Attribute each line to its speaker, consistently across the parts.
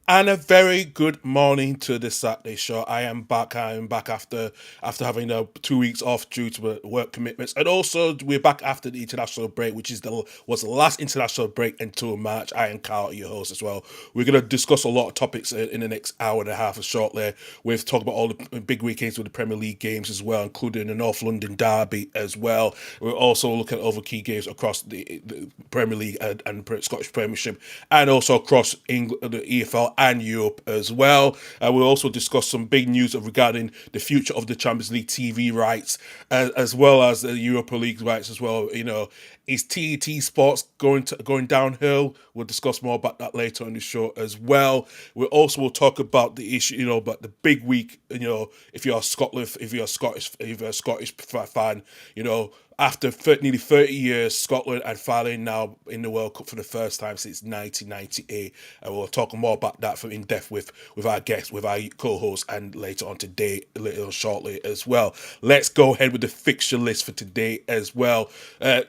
Speaker 1: And a very good morning to the Saturday show. I am back. I am back after having 2 weeks off due to work commitments, and also we're back after the international break, which is the was the last international break until March. I am Karl, your host as well. We're gonna discuss a lot of topics in the next hour and a half or shortly. We've talked about all the big weekends with the Premier League games as well, including the North London derby as well. We're also looking at other key games across the Premier League and Scottish Premiership, and also across England, the EFL and Europe as well. We'll also discuss some big news regarding the future of the Champions League TV rights, as well as the Europa League rights as well. Is TET Sports going downhill? We'll discuss more about that later on the show as well. We also will talk about the issue, about the big week. If you're Scotland, if you're a Scottish fan, after nearly 30 years, Scotland and finally now in the World Cup for the first time since 1998. And we'll talk more about that from in depth with our guests, with our co-host, and later on today, later on shortly as well. Let's go ahead with the fixture list for today as well.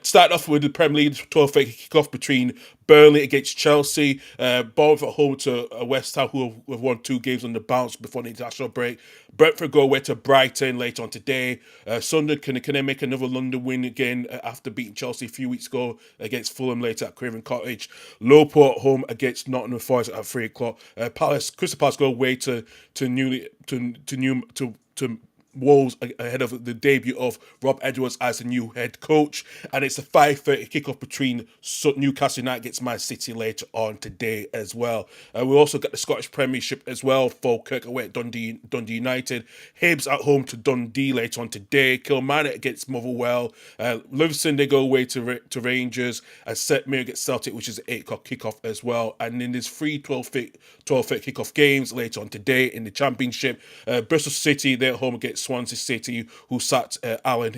Speaker 1: Start off with the Premier League 12 kick-off between Burnley against Chelsea, Bournemouth at home to West Ham, who have won 2 games on the bounce before the international break. Brentford go away to Brighton later on today. Sunderland can they make another London win again after beating Chelsea a few weeks ago against Fulham later at Craven Cottage. Liverpool at home against Nottingham Forest at 3 o'clock. Crystal Palace go away to newly to Wolves ahead of the debut of Rob Edwards as the new head coach, and it's a 5:30 kickoff between Newcastle United against Man City later on today as well. We also got the Scottish Premiership as well. Falkirk away at Dundee United, Hibs at home to Dundee later on today. Kilmarnock against Motherwell, Livingston they go away to Rangers, and Setmere against Celtic, which is an 8 o'clock kickoff as well. And then there's three 12:30 kickoff games later on today in the Championship. Bristol City they're at home against Swansea City, who sacked Alan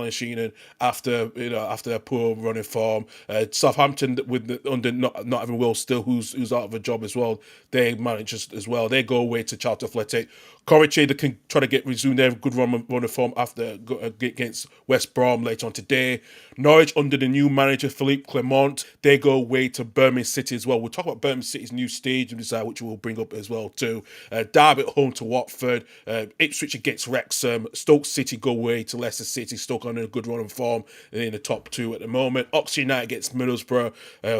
Speaker 1: Sheehan after a poor running form. Southampton under not having Will Still, who's out of a job as well. They manage as well. They go away to Charlton Athletic. Coventry they can try to resume their good run of form after against West Brom later on today. Norwich under the new manager Philippe Clement, they go away to Birmingham City as well. We'll talk about Birmingham City's new stadium design, which we'll bring up as well too. Derby at home to Watford, Ipswich against Wrexham, Stoke City go away to Leicester City. Stoke on a good run of form in the top two at the moment. Oxford United against Middlesbrough,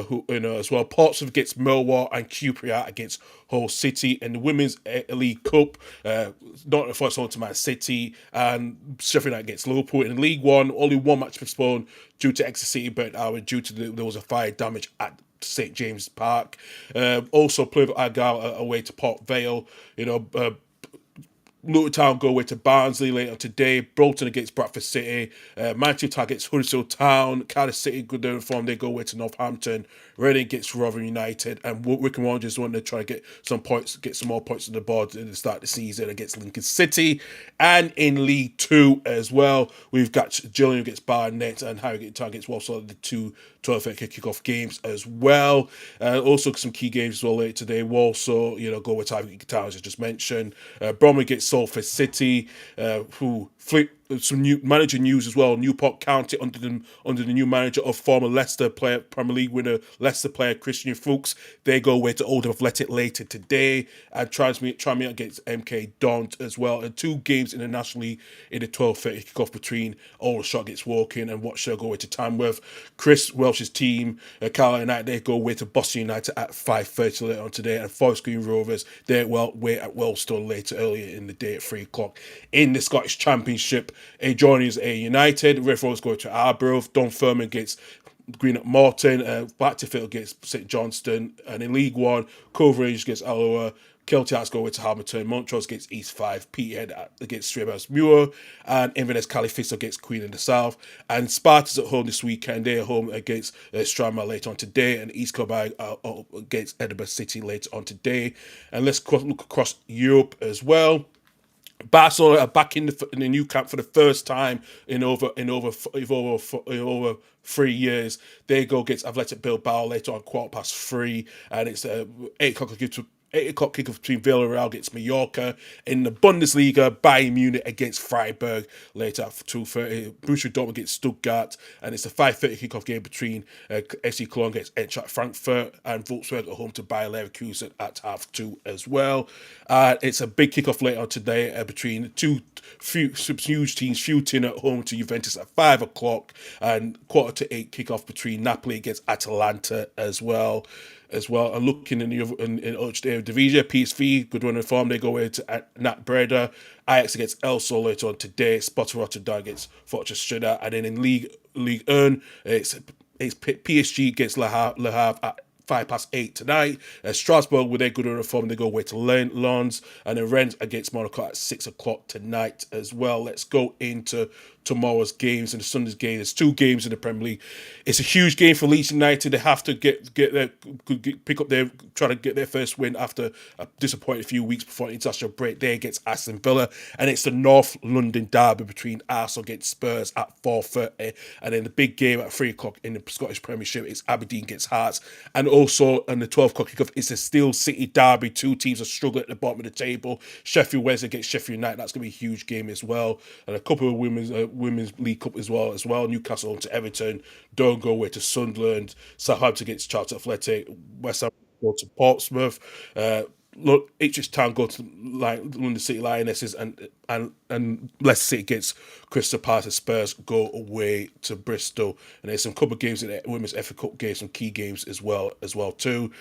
Speaker 1: who as well. Portsmouth against Millwall and QPR against Hull City. And the Women's League Cup, Nottingham Forest home to Man City, and Sheffield United against Liverpool. In League One, only one match postponed due to Exeter City burnt out due to there was a fire damage at St James Park. Also, Plymouth Argyle away to Port Vale. Luton Town go away to Barnsley later today. Bolton against Bradford City. Manchester against Huddersfield Town. Cardiff City, good their form, they go away to Northampton. Reading against Rotherham United. And Wycombe Wanderers want to try to get some points, get some more points on the board at the start of the season against Lincoln City. And in League Two as well, we've got Gillingham against Barnet and Harrogate Town against Walsall, the two 12:30 kickoff games as well. Also some key games as well later today. Walsall, go with Harrogate Town as I just mentioned. Bromley against Salford City, who flip some new manager news as well. Newport County under the new manager of former Leicester player, Premier League winner Leicester player Christian Fuchs. They go away to Oldham Athletic later today, and Tranmere against MK Dons as well. And 2 games internationally in the 12:30 kickoff between Aldershot against Woking and Watford go away to Tamworth. Chris Welsh's team, Carlisle United, they go away to Boston United at 5:30 later on today, and Forest Green Rovers they're away at Wellstone later earlier in the day at 3 o'clock. In the Scottish Championship, joining is United. Red Rose go to Arbroath. Dunfermline against Green at Morton. Blackterfield against St Johnston. And in League One, Cove Rangers against Alloa. Kelty Hearts go away to Hamilton. Montrose against East 5. Peterhead against Strabhouse Muir. And Inverness Caliphist against Queen in the South. And Spartans at home this weekend. They're home against Stranraer later on today. And East Kilbride against Edinburgh City later on today. And let's look across Europe as well. Barcelona are back in the new camp for the first time in over 3 years. They go against Athletic Bilbao later on 3:15, and it's 8 o'clock 8 o'clock kickoff between Villarreal against Mallorca. In the Bundesliga, Bayern Munich against Freiburg later at 2:30. Borussia Dortmund against Stuttgart. And it's a 5:30 kickoff game between FC Cologne against Eintracht Frankfurt and Wolfsburg at home to Bayer Leverkusen at half two as well. It's a big kickoff later on today between two huge teams shooting at home to Juventus at 5 o'clock, and quarter to 8 kickoff between Napoli against Atalanta as well. And looking in the other in Eredivisie, PSV good run of form. They go away to Nat Breda. Ajax against Elso later on today. Sparta Rotterdam against Fortuna Stuttgart, and then in League 1, it's PSG against Le Havre at 8 tonight. Strasbourg with their good run of form, they go away to Lens, and then Rennes against Monaco at 6 o'clock tonight as well. Let's go into tomorrow's games and the Sunday's game. There's two games in the Premier League. It's a huge game for Leeds United. They have to pick up their try to get their first win after a disappointing few weeks before the international break. There against Aston Villa, and it's the North London derby between Arsenal against Spurs at 4:30, and then the big game at 3 o'clock in the Scottish Premiership is Aberdeen against Hearts, and also on the 12 o'clock kickoff it's a Steel City derby. Two teams are struggling at the bottom of the table. Sheffield Wednesday against Sheffield United. That's going to be a huge game as well, and a couple of women's League Cup as well. Newcastle home to Everton, don't go away to Sunderland, Southampton against Charlton Athletic, West Ham go to Portsmouth. Look, Ipswich Town go to London City Lionesses, and Leicester City against Crystal Palace. Spurs go away to Bristol, and there's some couple of games in the Women's FA Cup games, some key games as well too.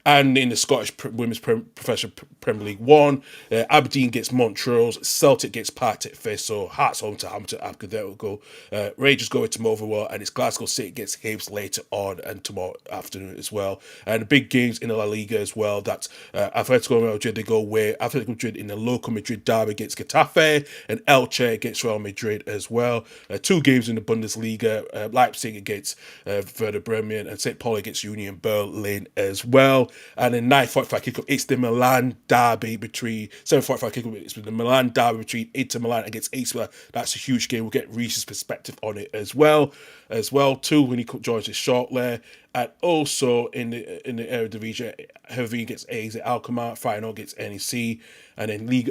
Speaker 1: And in the Scottish Women's Professional Premier League 1, Aberdeen gets Montrose, Celtic gets Partick Thistle, Hearts home to Hampton, there will go. Rangers go into Motherwell, and it's Glasgow City gets Hibs later on and tomorrow afternoon as well. And the big games in the La Liga as well, that Atletico Madrid, they go away. Atletico Madrid in the local Madrid derby against Getafe, and Elche against Real Madrid as well. Two games in the Bundesliga, Leipzig against Werder Bremen, and St. Pauli against Union Berlin as well. And then 9:45 kickoff, it's the Milan derby between 7:45 kickoff. It's the Milan derby between Inter Milan against AC Milan. That's a huge game. We'll get Reece's perspective on it as well too when he joins us shortly. And also in the Eredivisie, Hervey gets AZ Alkmaar, Feyenoord gets NEC, and then League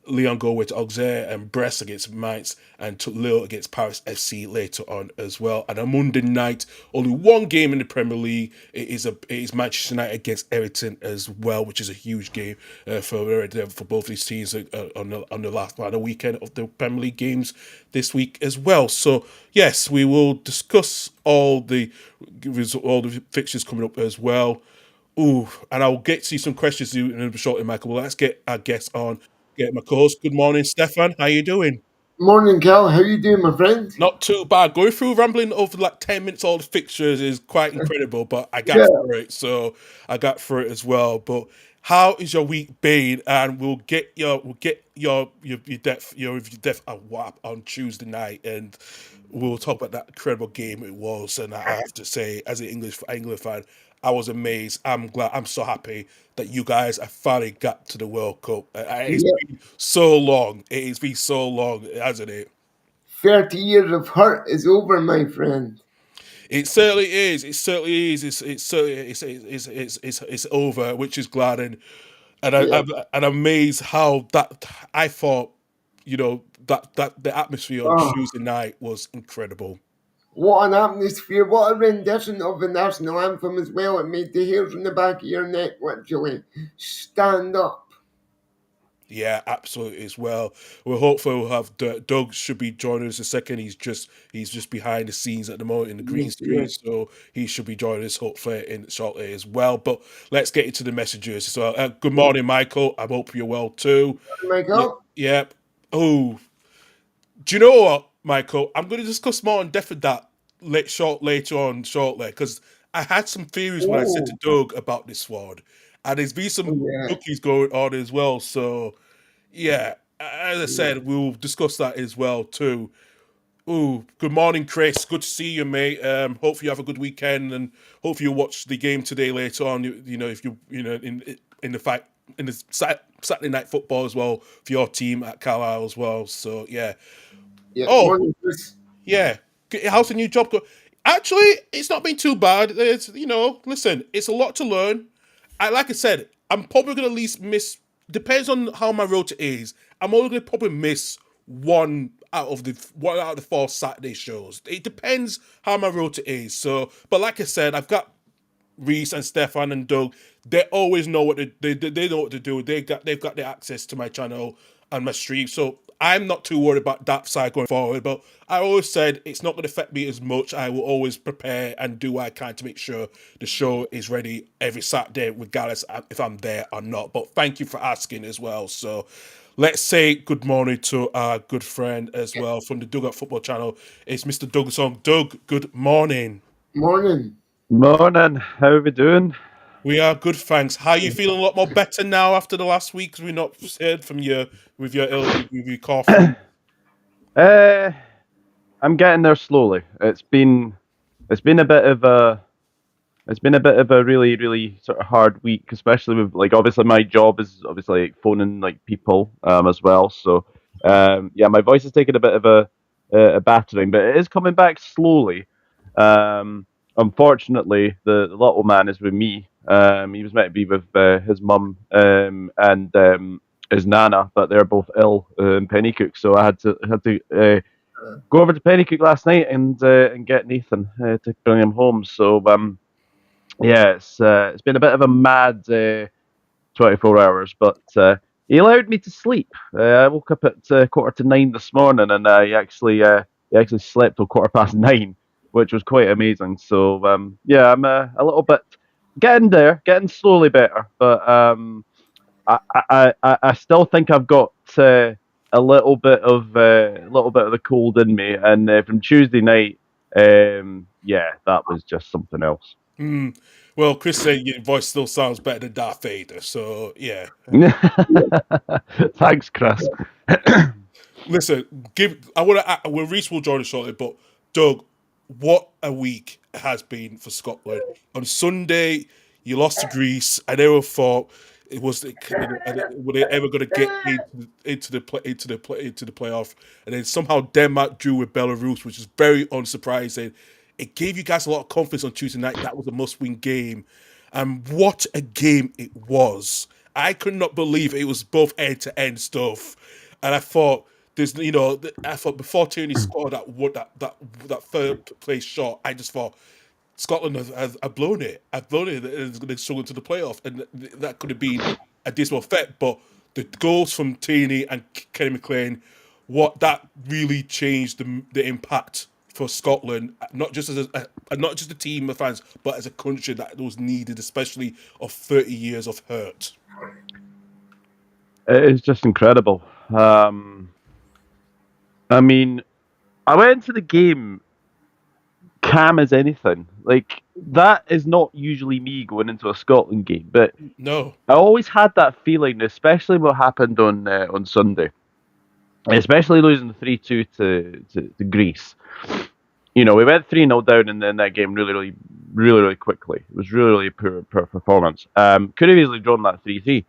Speaker 1: Lyon go with Auxerre, and Brest against Mainz, and Lille against Paris FC later on as well. And on Monday night, only one game in the Premier League. It is Manchester United against Everton as well, which is a huge game for both these teams on the last the weekend of the Premier League games this week as well. So yes, we will discuss all the fixtures coming up as well. Ooh, and I'll get to some questions in a shortly, Michael. Well, let's get our guest on. Get my co-host. Good morning, Stefan. How you doing?
Speaker 2: Morning, Karl. How you doing, my friend?
Speaker 1: Not too bad. Going through rambling over like 10 minutes all the fixtures is quite incredible, but I got
Speaker 2: Yeah,
Speaker 1: through it, so I got through it as well. But how is your week been? And we'll get your depth a whap on Tuesday night, and we'll talk about that incredible game it was. And I have to say, as an England fan, I was amazed. I'm glad. I'm so happy that you guys have finally got to the World Cup. It's
Speaker 2: yeah.
Speaker 1: been so long. It's been so long, hasn't it?
Speaker 2: 30 years of hurt is over, my friend.
Speaker 1: It certainly is. It certainly is. It's certainly it's over, which is glad, and
Speaker 2: Yeah.
Speaker 1: I'm amazed how that I thought, that the atmosphere on
Speaker 2: Oh,
Speaker 1: Tuesday night was incredible.
Speaker 2: what an atmosphere. What a rendition of the national anthem as well. It made the hairs on the back of your neck literally stand up.
Speaker 1: Yeah, absolutely as well. We're hopeful we'll have Doug should be joining us a second. He's just behind the scenes at the moment in the green
Speaker 2: Yes,
Speaker 1: screen,
Speaker 2: yes.
Speaker 1: so he should be joining us hopefully in shortly as well. But let's get into the messages. So, good morning, Michael. I hope you're well too. Yeah,
Speaker 2: Michael?
Speaker 1: yeah. Oh, do you know what, Michael? I'm going to discuss more in depth of that later on shortly, because I had some theories when I said to
Speaker 2: Oh,
Speaker 1: Doug about this squad, and there's been
Speaker 2: oh
Speaker 1: some
Speaker 2: yeah.
Speaker 1: rookies going on as well. So yeah, as I
Speaker 2: Yeah.
Speaker 1: said, we'll discuss that as well too. Ooh, good morning, Chris. Good to see you, mate. Hope you have a good weekend, and hope you watch the game today later on. If in the fight in the Saturday night football as well for your team at Carlisle as well. So yeah.
Speaker 2: Yeah.
Speaker 1: Oh
Speaker 2: Morning, Chris.
Speaker 1: yeah, how's the new job go? Actually, it's not been too bad. Listen, it's a lot to learn. Like I said, I'm probably going to at least miss. Depends on how my rota is. I'm only going to probably miss one out of the four Saturday shows. It depends how my rota is. So, but like I said, I've got Reece and Stephan and Doug. They always know what they know what to do. They've got the access to my channel and my stream. So I'm not too worried about that side going forward. But I always said it's not going to affect me as much. I will always prepare and do what I can to make sure the show is ready every Saturday, regardless if I'm there or not. But thank you for asking as well. So let's say good morning to our good friend as well from the Doug Football Channel. It's Mr. Doug Song. Doug, good morning.
Speaker 2: Morning.
Speaker 3: Morning, how are we doing?
Speaker 1: We are good, thanks. How are you feeling? A lot more better now after the last week? Because we not heard from you with your coughing.
Speaker 3: Uh, I'm getting there slowly. It's been a bit of a really sort of hard week, especially with like obviously my job is obviously like phoning like people as well. So yeah, my voice is taking a bit of a battering, but it is coming back slowly. Unfortunately, the little man is with me. He was meant to be with his mum and his nana, but they're both ill in Pennycook, so I had to go over to Pennycook last night and get Nathan to bring him home. So yeah, it's been a bit of a mad 24 hours, but he allowed me to sleep. I woke up at 9:15 this morning, and he actually slept till 9:15, which was quite amazing. So yeah, I'm a little bit getting there, getting slowly better, but I still think I've got a little bit of the cold in me, and from Tuesday night, yeah, that was just something else.
Speaker 1: Well, Chris said your voice still sounds better than Darth Vader, so yeah.
Speaker 3: Thanks, Chris.
Speaker 1: Listen, I want to. Well, Reese will join us shortly, but Doug, what a week it has been for Scotland. On Sunday, you lost to Greece. I never thought it was were they ever going to get into the playoff, and then somehow Denmark drew with Belarus, which is very unsurprising. It gave you guys a lot of confidence on Tuesday night. That was a must-win game, and what a game it was! I could not believe it was both end-to-end stuff, and I thought I thought before Tierney scored that third place shot, I just thought Scotland have blown it. I've blown it. It's going to struggle to the playoff, and that could have been a dismal effect. But the goals from Tierney and Kenny McLean, what that really changed the impact for Scotland, not just as not just a team of fans, but as a country that was needed, especially of 30 years of hurt.
Speaker 3: It is just incredible. I mean, I went into the game calm as anything. Like that is not usually me going into a Scotland game, but
Speaker 1: No,
Speaker 3: I always had that feeling, especially what happened on Sunday, especially losing 3-2 to Greece. You know, we went 3-0 down in that game really quickly. It was really poor performance. Could have easily drawn that 3-3.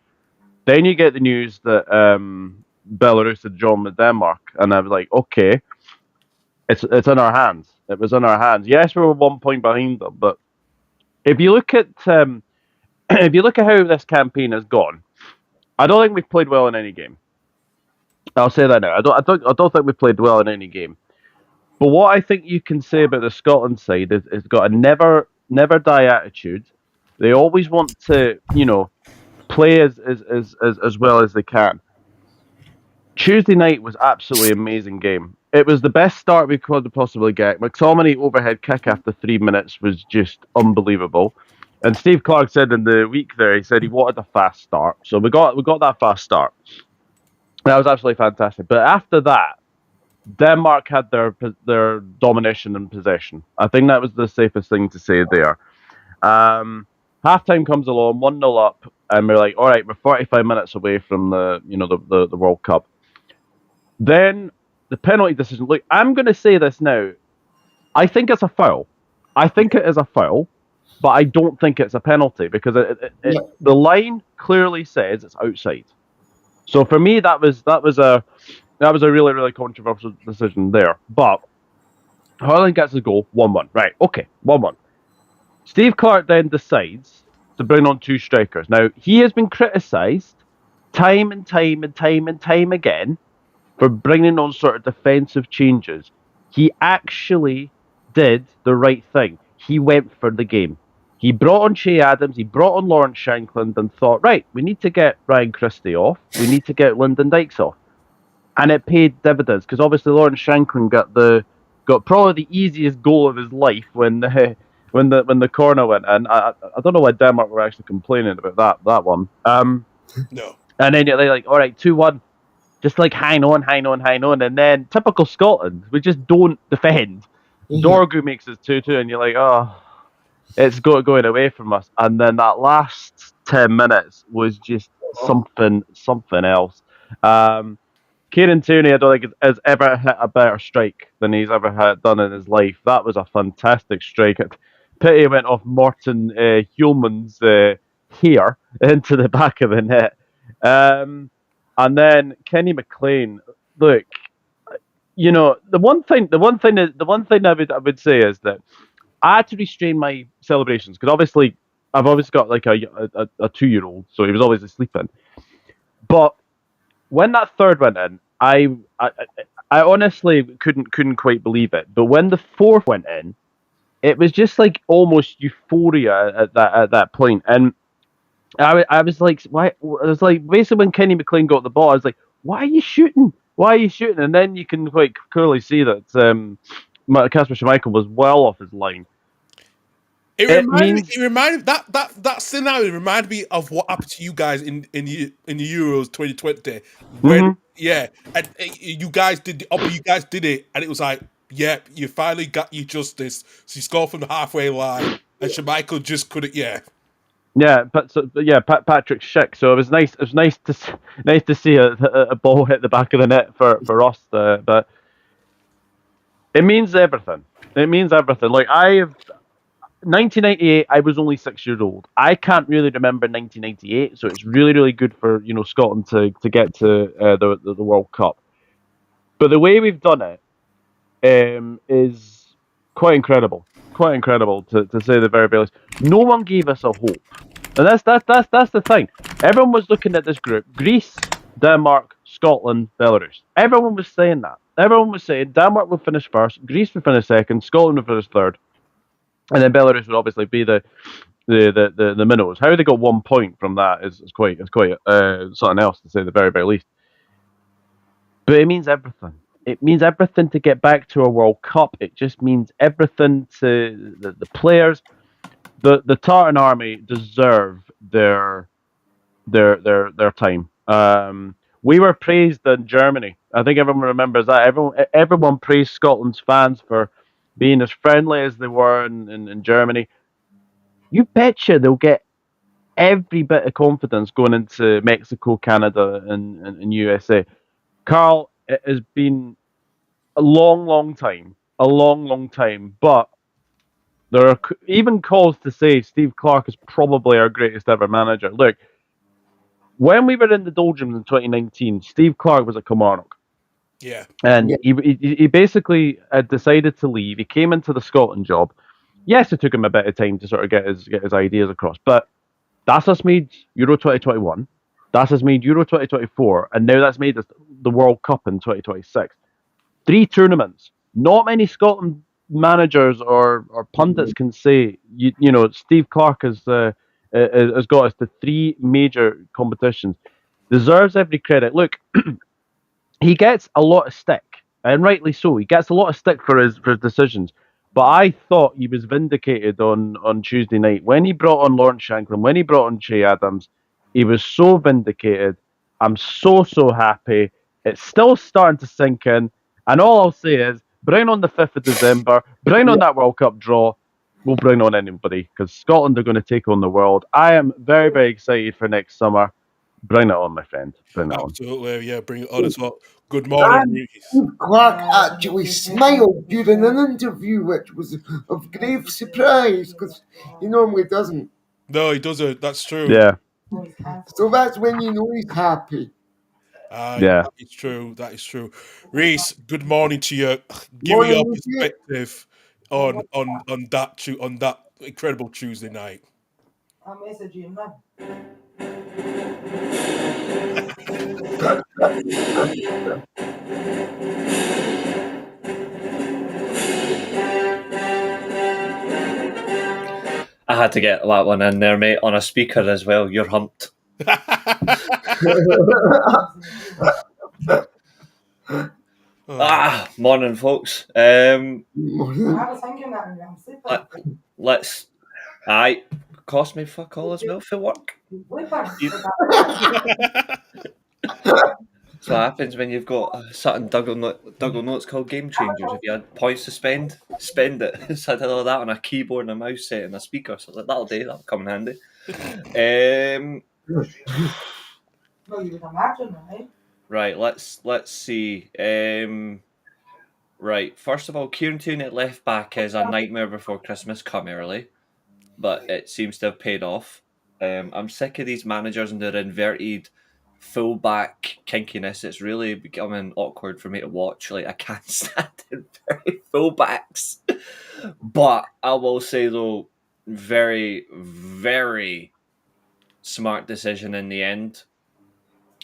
Speaker 3: Then you get the news that Belarus had drawn with Denmark, and I was like, okay, it's in our hands. It was in our hands. Yes, we were 1 point behind them, but if you look at if you look at how this campaign has gone, I don't think we've played well in any game. I'll say that now. I don't think we've played well in any game. But what I think you can say about the Scotland side is it's got a never die attitude. They always want to, play as well as they can. Tuesday night was absolutely amazing game. It was the best start we could possibly get. McTominay overhead kick after 3 minutes was just unbelievable. And Steve Clark said in the week there, he said he wanted a fast start. So we got that fast start. That was absolutely fantastic. But after that, Denmark had their domination and possession. I think that was the safest thing to say there. Halftime comes along, 1-0 up, and we're like, all right, we're 45 minutes away from the World Cup. Then the penalty decision. Look, I'm going to say this now. I think it's a foul. I think it is a foul, but I don't think it's a penalty because the line clearly says it's outside. So for me, that was a really controversial decision there. But Harlan gets his goal, 1-1. Right, okay, 1-1. Steve Clark then decides to bring on two strikers. Now, he has been criticised time and time and time and time again for bringing on sort of defensive changes. He actually did the right thing. He went for the game. He brought on Che Adams, he brought on Lawrence Shankland and thought, right, we need to get Ryan Christie off, we need to get Lyndon Dykes off. And it paid dividends because obviously Lawrence Shankland got probably the easiest goal of his life when the corner went in. I don't know why Denmark were actually complaining about that one.
Speaker 1: No.
Speaker 3: And then they're like, all right, 2-1, just like hang on, and then typical Scotland, we just don't defend. Dorgu makes it 2-2, and you're like, oh, it's going away from us. And then that last 10 minutes was just something else. Kieran Tierney, I don't think has ever hit a better strike than he's ever done in his life. That was a fantastic strike. Pity went off Morten Hulman's hair into the back of the net. And then Kenny McLean. Look, the one thing I would say is that I had to restrain my celebrations because obviously I've always got like a 2-year-old, so he was always sleeping. But when that third went in, I honestly couldn't quite believe it. But when the fourth went in, it was just like almost euphoria at that point. And I was like, why? I was like, basically when Kenny McLean got the ball, I was like, why are you shooting? Why are you shooting? And then you can quite clearly see that Kasper Schmeichel was well off his line.
Speaker 1: It reminded that scenario reminded me of what happened to you guys in the Euros 2020 when and you guys did it and it was like, yeah, you finally got your justice. So you scored from the halfway line and Schmeichel just couldn't.
Speaker 3: Yeah, Patrick Schick. So it was nice. It was nice to see a ball hit the back of the net for us. But it means everything. It means everything. Like 1998, I was only 6 years old. I can't really remember 1998, so it's really, really good for Scotland to get to the World Cup. But the way we've done it is quite incredible. Quite incredible to say the very least. No one gave us a hope, and that's the thing. Everyone was looking at this group: Greece, Denmark, Scotland, Belarus. Everyone was saying that. Everyone was saying Denmark would finish first, Greece would finish second, Scotland would finish third. And then Belarus would obviously be the minnows. How they got 1 point from that is quite something else to say the very, very least. But it means everything. It means everything to get back to a World Cup. It just means everything to the players. The Tartan Army deserve their time. We were praised in Germany. I think everyone remembers that. Everyone praised Scotland's fans for being as friendly as they were in Germany. You betcha they'll get every bit of confidence going into Mexico, Canada, and USA. Karl, it has been a long time, but there are even calls to say Steve Clarke is probably our greatest ever manager. Look, when we were in the doldrums in 2019, Steve Clarke was at Kilmarnock.
Speaker 1: Yeah.
Speaker 3: And he basically decided to leave. He came into the Scotland job. Yes, it took him a bit of time to sort of get his ideas across, but that's what's made Euro 2021. That's what's made Euro 2024, and now that's made the World Cup in 2026. 3 tournaments. Not many Scotland managers or pundits can say Steve Clarke has got us to 3 major competitions. Deserves every credit. Look, he gets a lot of stick, and rightly so. He gets a lot of stick for his decisions. But I thought he was vindicated on Tuesday night when he brought on Lawrence Shankland, when he brought on Che Adams. He was so vindicated. I'm so happy. It's still starting to sink in, and all I'll say is, bring on the 5th of December, bring on that World Cup draw. We'll bring on anybody because Scotland are going to take on the world. I am very, very excited for next summer. Bring it on, my friend. Bring it on.
Speaker 1: Absolutely, yeah. Bring it on as well. Good morning, Reece.
Speaker 2: Clark actually smiled during an interview, which was of grave surprise because he normally doesn't.
Speaker 1: No, he doesn't. That's true.
Speaker 3: Yeah.
Speaker 2: So that's when you know he's happy.
Speaker 3: Yeah.
Speaker 1: That is true. That is true. Reece, good morning to you. Give me your
Speaker 2: Morning,
Speaker 1: perspective on that incredible Tuesday night.
Speaker 4: I'll message you now.
Speaker 5: I had to get that one in there, mate, on a speaker as well. You're humped. Morning, folks.
Speaker 4: I was thinking that I'm sleeping.
Speaker 5: Let's. Cost me fuck all as well for work. That's what happens when you've got a certain Dougal notes called Game Changers. If you had points to spend it. So I did all that on a keyboard and a mouse set and a speaker. So that'll do. That'll come in handy.
Speaker 4: Well, you would imagine, right?
Speaker 5: Right. Let's see. Right. First of all, Kieran Tierney at left back is a nightmare before Christmas. Come early, but it seems to have paid off. I'm sick of these managers and their inverted full-back kinkiness. It's really becoming awkward for me to watch. Like, I can't stand inverted full-backs. But I will say, though, very, very smart decision in the end.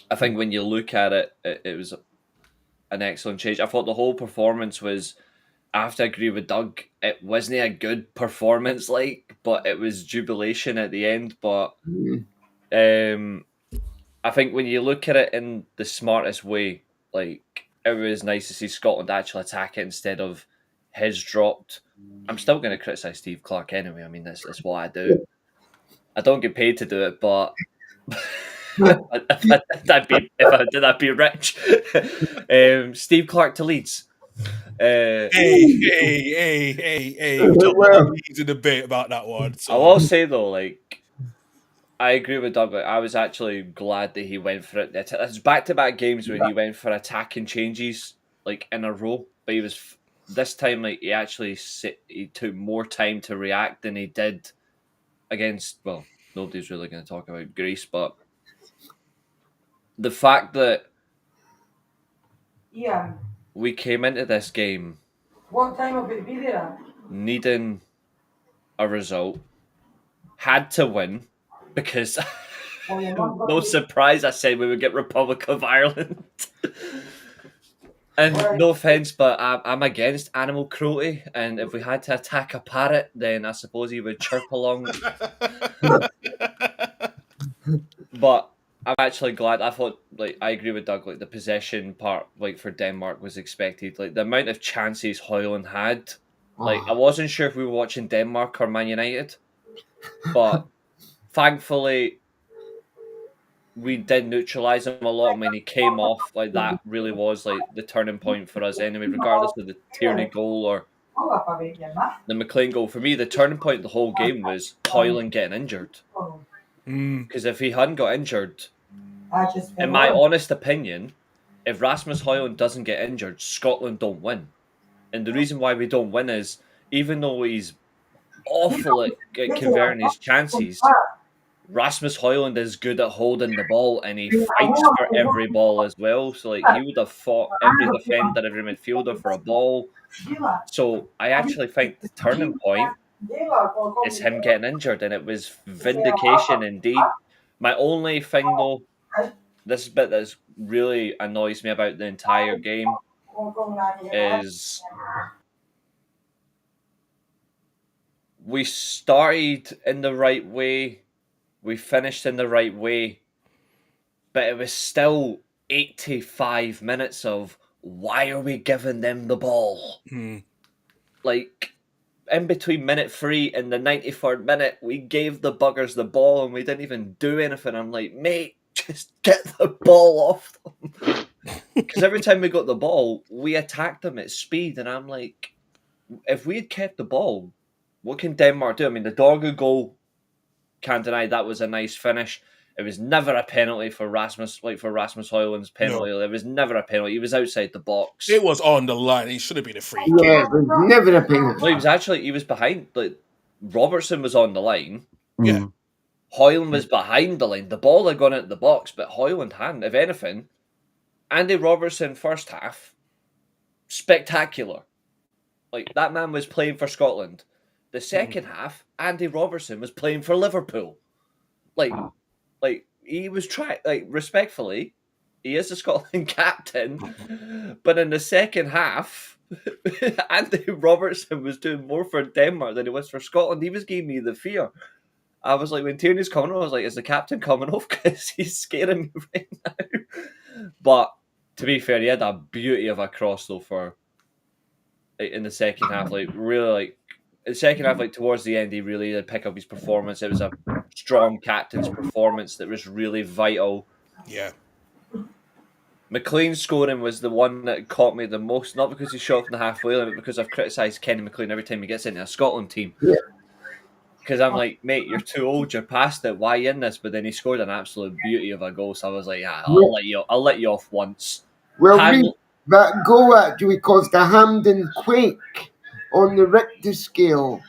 Speaker 5: I think when you look at it, it was an excellent change. I thought the whole performance was, I have to agree with Doug, it wasn't a good performance, but it was jubilation at the end. But I think when you look at it in the smartest way, it was nice to see Scotland actually attack it instead of his dropped. I'm still going to criticise Steve Clarke anyway. I mean, that's what I do. I don't get paid to do it, but if I did, I'd be rich. Steve Clarke to Leeds.
Speaker 1: Hey. Don't need to debate about that one. So.
Speaker 5: I will say though, I agree with Doug. I was actually glad that he went for it. It's back-to-back games when he went for attacking changes in a row, but he was this time he actually he took more time to react than he did against. Well, nobody's really going to talk about Greece, but the fact that we came into this game.
Speaker 4: What time will it be there?
Speaker 5: Needing a result, had to win because no surprise I said we would get Republic of Ireland. And no offence, but I'm against animal cruelty, and if we had to attack a parrot, then I suppose he would chirp along. But I'm actually glad. I thought, I agree with Doug. The possession part, for Denmark was expected. The amount of chances Højlund had, I wasn't sure if we were watching Denmark or Man United, but thankfully we did neutralise him a lot. And when he came off, that really was the turning point for us anyway, regardless of the Tierney goal or the McLean goal. For me, the turning point of the whole game was Højlund getting injured. Because if he hadn't got injured, in my honest opinion, if Rasmus Højlund doesn't get injured, Scotland don't win. And the reason why we don't win is, even though he's awful at converting his chances, Rasmus Højlund is good at holding the ball and he fights for every ball as well. So he would have fought every defender, every midfielder for a ball. So I actually think the turning point is him getting injured, and it was vindication indeed. My only thing though, this bit that really annoys me about the entire game is we started in the right way, we finished in the right way, but it was still 85 minutes of why are we giving them the ball? In between minute 3 and the 93rd minute, we gave the buggers the ball and we didn't even do anything. I'm like, mate, just get the ball off them. Because every time we got the ball, we attacked them at speed. And I'm like, if we had kept the ball, what can Denmark do? I mean, the Dorgu goal, can't deny that was a nice finish. It was never a penalty for Rasmus, for Rasmus Højlund's penalty. No. It was never a penalty. He was outside the box.
Speaker 1: It was on the line. He should have been a free kick.
Speaker 2: Yeah, it was never a penalty.
Speaker 5: No, he was behind. Robertson was on the line.
Speaker 1: Yeah.
Speaker 5: Højlund was behind the line. The ball had gone into the box, but Højlund hadn't. If anything, Andy Robertson first half, spectacular. That man was playing for Scotland. The second half, Andy Robertson was playing for Liverpool. like he was trying, like, respectfully, he is the Scotland captain, but in the second half, Andy Robertson was doing more for Denmark than he was for Scotland. He was giving me the fear. I was like, when Tierney's coming on, I was like, is the captain coming off? Because he's scaring me right now. But to be fair, he had a beauty of a cross though for in the second half. Like, really, like, in the second half, like, towards the end, he really did pick up his performance. It was a strong captain's performance that was really vital.
Speaker 1: Yeah.
Speaker 5: McLean's scoring was the one that caught me the most, not because he shot from the halfway line, but because I've criticised Kenny McLean every time he gets into a Scotland team.
Speaker 2: Yeah.
Speaker 5: Because I'm like, mate, you're too old, you're past it, why in this? But then he scored an absolute beauty of a goal, so I was like, yeah, I'll let you off once.
Speaker 2: Well, that goal actually caused a Hampden quake on the Richter scale.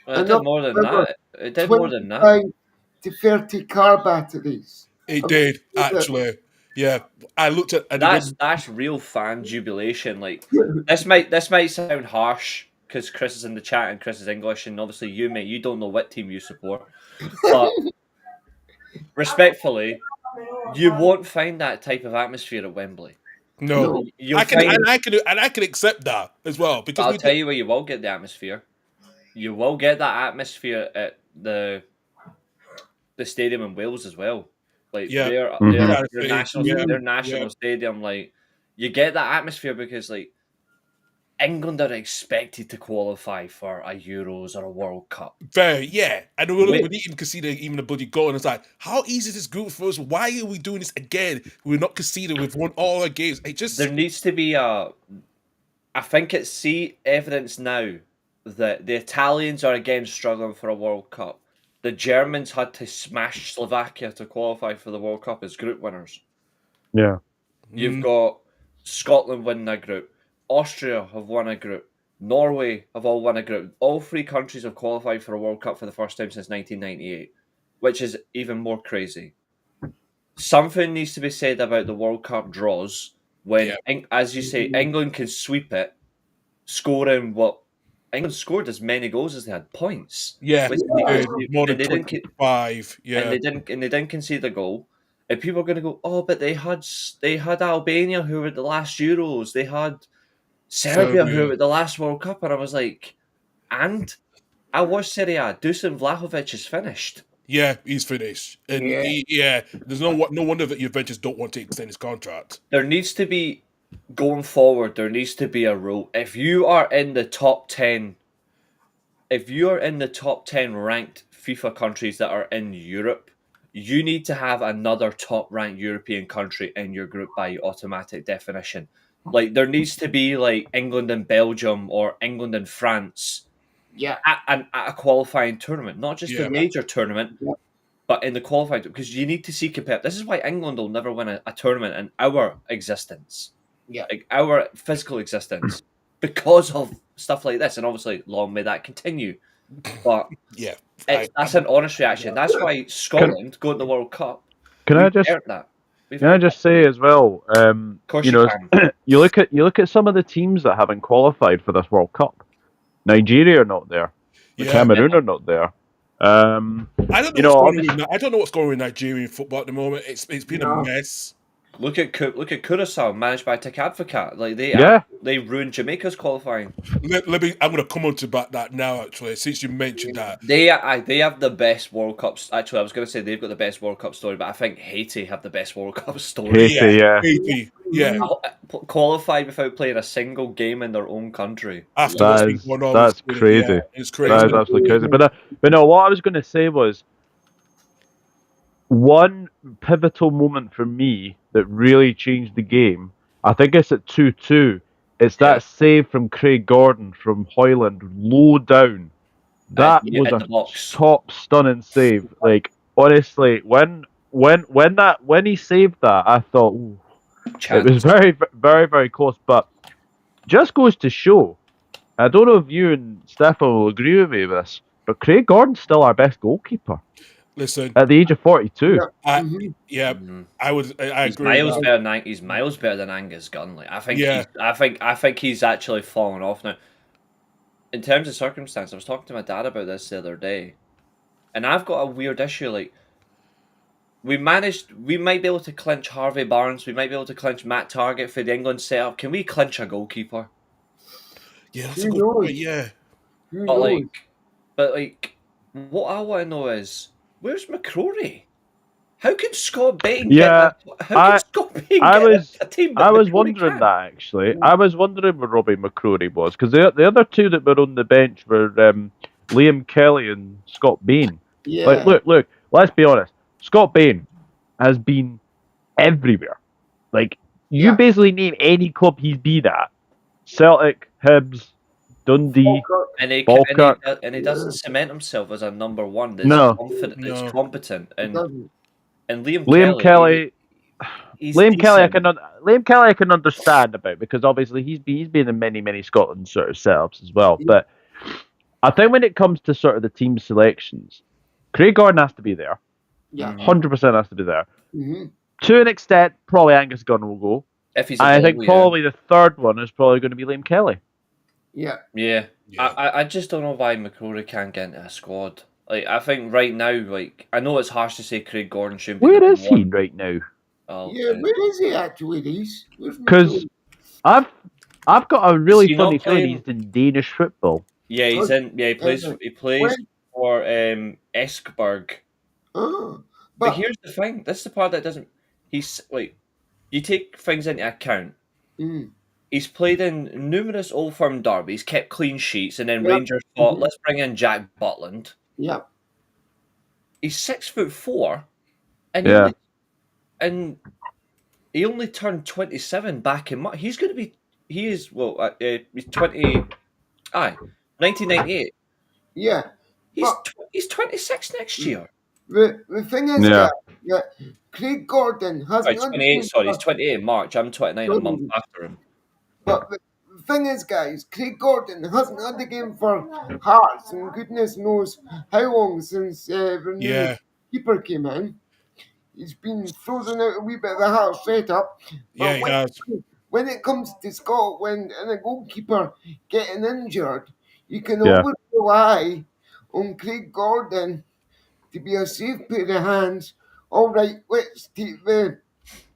Speaker 5: Well, it did more than that. It did more than that.
Speaker 2: 25 to 30 car batteries.
Speaker 1: It did, actually. Yeah. I looked at...
Speaker 5: That's real fan jubilation. Like, this might sound harsh, because Chris is in the chat and Chris is English, and obviously you, mate, you don't know what team you support. But respectfully, you won't find that type of atmosphere at Wembley.
Speaker 1: No. I can accept that as well. Because
Speaker 5: I'll tell you where you will get the atmosphere. You will get that atmosphere at the stadium in Wales as well. Like, their national stadium. Like, you get that atmosphere because, like, England are expected to qualify for a Euros or a World Cup.
Speaker 1: And we didn't even concede even a bloody goal. And it's like, how easy is this group for us? Why are we doing this again? We're not conceding. We've won all our games.
Speaker 5: There needs to be I think it's evidence now that the Italians are again struggling for a World Cup. The Germans had to smash Slovakia to qualify for the World Cup as group winners.
Speaker 3: Yeah.
Speaker 5: You've got Scotland winning a group. Austria have won a group. Norway have all won a group. All three countries have qualified for a World Cup for the first time since 1998, which is even more crazy. Something needs to be said about the World Cup draws when, as you say, England can sweep it, scoring what England scored as many goals as they had points.
Speaker 1: Yeah, more than 25. Yeah,
Speaker 5: and they didn't concede a goal. And people are going to go, oh, but they had Albania who were at the last Euros. They had Serbia who were at the last World Cup. And I was like, and I watched Serie A. Dusan Vlahovic is finished.
Speaker 1: Yeah, he's finished. And there's no wonder that Juventus don't want to extend his contract.
Speaker 5: There needs to be, going forward, there needs to be a rule. If you are in the top 10 ranked FIFA countries that are in Europe, you need to have another top-ranked European country in your group by automatic definition. Like, there needs to be, like, England and Belgium or England and France at a qualifying tournament. Not just a major tournament, but in the qualifying, because you need to see competitive. This is why England will never win a tournament in our existence. Yeah. Like, our physical existence. Because of stuff like this. And obviously, long may that continue. But that's an honest reaction. That's why Scotland go to the World Cup.
Speaker 3: Can I just say as well? You look at some of the teams that haven't qualified for this World Cup. Nigeria are not there. Cameroon are not there.
Speaker 1: I don't know what's going on with Nigerian football at the moment. It's been a mess.
Speaker 5: Look at Curaçao, managed by Tech Advocat. Like they ruined Jamaica's qualifying.
Speaker 1: Levy, I'm going to come on to that now. Actually, since you mentioned that,
Speaker 5: they have the best World Cups. Actually, I was going to say they've got the best World Cup story, but I think Haiti have the best World Cup story.
Speaker 1: Haiti,
Speaker 5: qualified without playing a single game in their own country.
Speaker 3: That's crazy.
Speaker 1: It's crazy.
Speaker 3: That is absolutely crazy. But no, what I was going to say was one pivotal moment for me that really changed the game. I think it's at 2-2. It's that save from Craig Gordon from Hoyland, low down. That was a top stunning save. Like, honestly, when he saved that, I thought it was very, very, very close. But just goes to show, I don't know if you and Stephan will agree with me with this, but Craig Gordon's still our best goalkeeper.
Speaker 1: Listen,
Speaker 3: at the age of 42.
Speaker 1: I agree.
Speaker 5: He's miles better than Angus Gunn. Like, I think he's actually fallen off now. In terms of circumstance, I was talking to my dad about this the other day, and I've got a weird issue. Like, we might be able to clinch Harvey Barnes. We might be able to clinch Matt Target for the England setup. Can we clinch a goalkeeper?
Speaker 1: Yeah, that's a
Speaker 2: Who
Speaker 1: good
Speaker 2: knows?
Speaker 1: point. Yeah.
Speaker 2: Who
Speaker 5: But
Speaker 2: knows?
Speaker 5: what I want to know is, where's McCrory? How can Scott Bain
Speaker 3: Yeah,
Speaker 5: get
Speaker 3: I was
Speaker 5: a team?
Speaker 3: I
Speaker 5: But
Speaker 3: was
Speaker 5: McCrory
Speaker 3: wondering
Speaker 5: can't?
Speaker 3: that actually. I was wondering where Robbie McCrory was because the other two that were on the bench were Liam Kelly and Scott Bain. Like,
Speaker 2: Yeah.
Speaker 3: look. Let's be honest. Scott Bain has been everywhere. Like, you
Speaker 2: Yeah.
Speaker 3: basically name any club he's been at: Celtic, Hibs, Dundee,
Speaker 2: Falkirk.
Speaker 3: Falkirk.
Speaker 5: And he doesn't cement himself as a number one that's
Speaker 3: No,
Speaker 5: confident, that's
Speaker 1: No.
Speaker 5: competent,
Speaker 2: It doesn't.
Speaker 5: and Liam
Speaker 3: Liam Kelly.
Speaker 5: he's
Speaker 3: Liam Kelly,
Speaker 5: decent.
Speaker 3: Liam Kelly, I can understand about because obviously he's been in many Scotland sort of setups as well.
Speaker 2: Yeah.
Speaker 3: But I think when it comes to sort of the team selections, Craig Gordon has to be there.
Speaker 2: Yeah.
Speaker 3: 100% has to be there.
Speaker 2: Mm-hmm.
Speaker 3: To an extent, probably Angus Gunn will go.
Speaker 5: If he's
Speaker 3: And I think
Speaker 5: available,
Speaker 3: probably the third one is probably going to be Liam Kelly.
Speaker 2: Yeah.
Speaker 5: yeah.
Speaker 1: Yeah.
Speaker 5: I just don't know why McCrory can't get into a squad. Like, I think right now, like, I know it's harsh to say Craig Gordon shouldn't be
Speaker 3: Where
Speaker 5: the
Speaker 3: is he
Speaker 5: one.
Speaker 3: right now?
Speaker 5: Oh,
Speaker 2: Yeah. Where is he actually, Reece? Where's
Speaker 3: Because
Speaker 2: McCrory?
Speaker 3: I've got a really
Speaker 5: he not
Speaker 3: funny feeling
Speaker 5: playing-
Speaker 3: he's in Danish football.
Speaker 5: yeah, he's in. Yeah, he plays.
Speaker 2: When?
Speaker 5: For Eskberg.
Speaker 2: Oh.
Speaker 5: But
Speaker 2: But
Speaker 5: here's the thing. This is the part that doesn't. He's like, you take things into account. He's played in numerous Old Firm derbies, kept clean sheets, and then
Speaker 2: Yep.
Speaker 5: Rangers thought,
Speaker 2: Mhm.
Speaker 5: let's bring in Jack Butland.
Speaker 2: yeah.
Speaker 5: He's 6'4", and
Speaker 3: Yeah.
Speaker 5: he only turned 27 back in March. He's going to be. He is he's 20. 1998.
Speaker 2: Yeah.
Speaker 5: He's 26 next year.
Speaker 2: The thing is
Speaker 3: Yeah.
Speaker 2: that Craig Gordon has
Speaker 5: Sorry,
Speaker 2: not
Speaker 5: 28. Sorry, he's 28 in March. I'm 29 a month after him.
Speaker 2: But the thing is, guys, Craig Gordon hasn't had the game for Hearts, and goodness knows how long since the new
Speaker 1: Yeah.
Speaker 2: keeper came in. He's been frozen out a wee bit of the Hearts setup.
Speaker 1: Yeah, he has.
Speaker 2: When it comes to Scotland and a goalkeeper getting injured, you can
Speaker 3: Yeah.
Speaker 2: always rely on Craig Gordon to be a safe pair of hands. All right, let's take the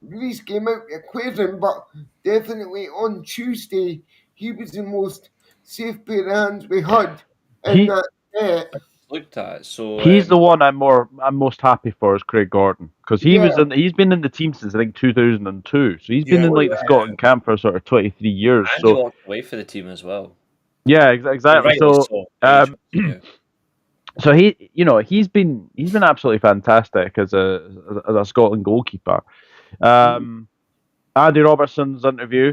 Speaker 2: Reece game out the equation, but definitely on Tuesday he was the most safe pair of hands we had in
Speaker 3: He-
Speaker 2: that net.
Speaker 5: Looked at so
Speaker 3: He's the one I'm most happy for is Craig Gordon because he's been in the team since I think 2002, so he's been
Speaker 1: Yeah.
Speaker 3: in like the Scotland camp for sort of 23 years.
Speaker 5: and he
Speaker 3: So
Speaker 5: walked away for the team as well.
Speaker 3: yeah, exactly.
Speaker 5: Rightly
Speaker 3: So
Speaker 5: yeah.
Speaker 3: so he's been absolutely fantastic as a Scotland goalkeeper. Andy Robertson's interview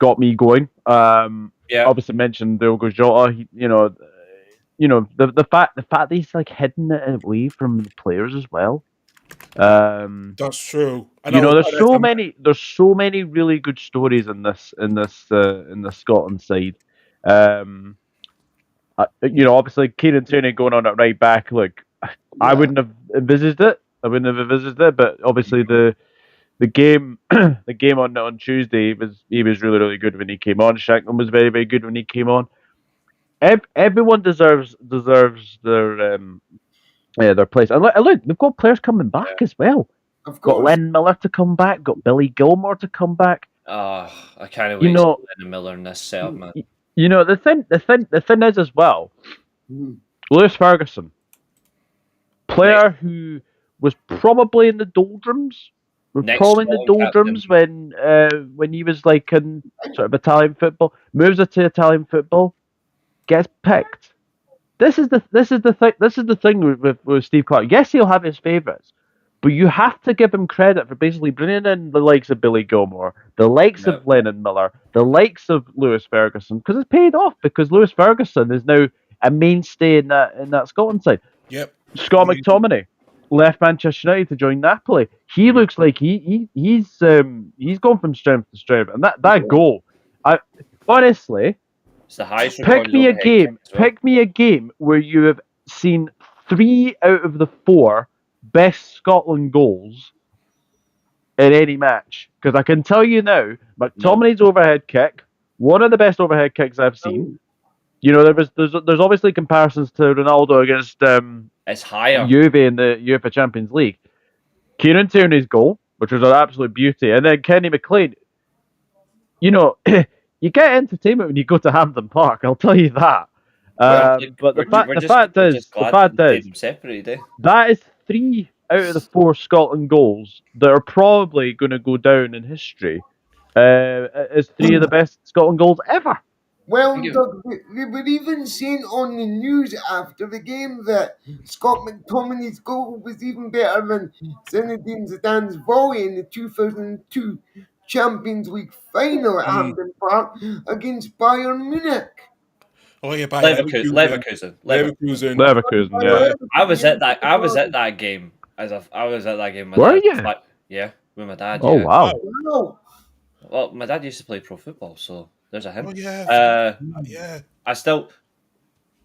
Speaker 3: got me going.
Speaker 5: Yeah.
Speaker 3: Obviously mentioned Diogo Jota. The fact that he's like hidden it away from the players as well.
Speaker 1: That's true.
Speaker 3: There's so many really good stories in this Scotland side. Obviously Kieran Tierney going on at right back. Look, I wouldn't have envisaged it. But obviously the game the game on Tuesday he was really good when he came on. Shankland was very good when he came on. Everyone deserves their place. And look, we've got players coming back as well.
Speaker 2: Of
Speaker 3: Got
Speaker 2: course.
Speaker 3: Len Miller to come back. Got Billy Gilmore to come back.
Speaker 5: I can't wait to see Lennon Miller in this setup, man.
Speaker 3: The thing is as well. Lewis Ferguson, player who was probably in the doldrums. When he was like in sort of Italian football, moves it to Italian football, gets picked. This is the thing with Steve Clarke. Yes, he'll have his favourites, but you have to give him credit for basically bringing in the likes of Billy Gilmore, the likes of Lennon Miller, the likes of Lewis Ferguson, because it's paid off. Because Lewis Ferguson is now a mainstay in that Scotland side.
Speaker 1: Yep.
Speaker 3: Scott McTominay left Manchester United to join Napoli. He looks like he's gone from strength to strength, and that goal, honestly.
Speaker 5: It's the highest.
Speaker 3: Pick me a game where you have seen 3 out of the 4 best Scotland goals in any match. Because I can tell you now, McTominay's overhead kick, one of the best overhead kicks I've seen. There's obviously comparisons to Ronaldo against
Speaker 5: it's higher.
Speaker 3: Juve in the UEFA Champions League. Kieran Tierney's goal, which was an absolute beauty, and then Kenny McLean. You know, you get entertainment when you go to Hampden Park. I'll tell you that. But the fact is,
Speaker 5: them separated. Eh?
Speaker 3: that is 3 out of the 4 Scotland goals that are probably going to go down in history as 3 of the best Scotland goals ever.
Speaker 2: Well, Doug, they were even saying on the news after the game that Scott McTominay's goal was even better than Zinedine Zidane's volley in the 2002 Champions League final at Hampden Park against Bayern Munich.
Speaker 1: Oh yeah, by
Speaker 5: Leverkusen.
Speaker 3: Yeah.
Speaker 5: I was at that game. I was at that game.
Speaker 3: Were you?
Speaker 5: Yeah, with my dad.
Speaker 3: Oh
Speaker 5: yeah.
Speaker 3: wow!
Speaker 2: Wow.
Speaker 5: Well, my dad used to play pro football, so there's a hint.
Speaker 1: Oh yeah, yeah.
Speaker 5: I still,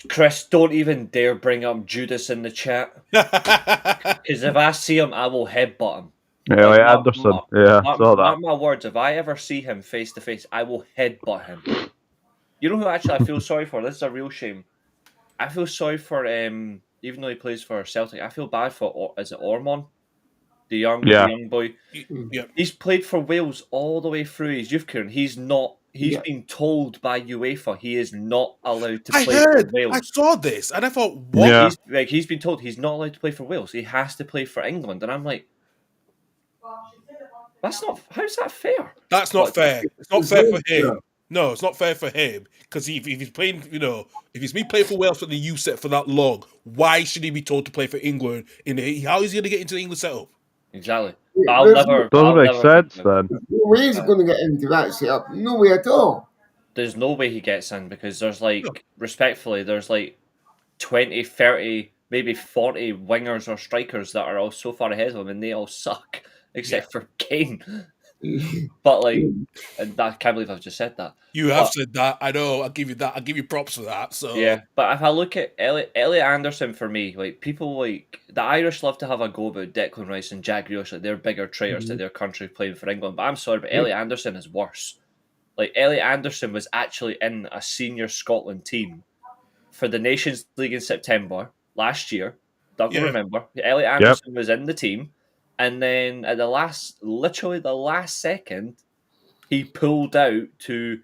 Speaker 5: Chris, don't even dare bring up Judas in the chat, because if I see him, I will headbutt him.
Speaker 3: Elliot Anderson. Saw that.
Speaker 5: Mark my words, if I ever see him face to face, I will headbutt him. You know who actually I feel sorry for? This is a real shame. I feel sorry for even though he plays for Celtic, I feel bad for is it Ormond? The young boy.
Speaker 1: Yeah.
Speaker 5: He's played for Wales all the way through his youth career. He's been told by UEFA he is not allowed to play for Wales.
Speaker 1: I saw this and I thought, what?
Speaker 3: Yeah.
Speaker 5: He's been told he's not allowed to play for Wales. He has to play for England. And I'm like, how's that fair?
Speaker 1: That's not fair. It's not fair for him. No, it's not fair for him because if he's playing, if he's been playing for Wales for the youth set for that long, why should he be told to play for England? How is he going to get into the English setup?
Speaker 5: Exactly.
Speaker 3: Doesn't make sense then.
Speaker 2: No way he's going to get into that setup. No way at all.
Speaker 5: There's no way he gets in because there's respectfully, there's 20, 30, maybe 40 wingers or strikers that are all so far ahead of him and they all suck except for Kane. But and I can't believe I've just said that.
Speaker 1: You have said that. I know. I'll give you that. I'll give you props for that. So
Speaker 5: yeah, but if I look at Elliot Anderson, for me, people the Irish love to have a go about Declan Rice and Jack Grealish, they're bigger traitors to their country playing for England. But I'm sorry, but Elliot Anderson is worse. Elliot Anderson was actually in a senior Scotland team for the Nations League in September last year. Don't remember. Elliot Anderson was in the team. And then at the last second, he pulled out to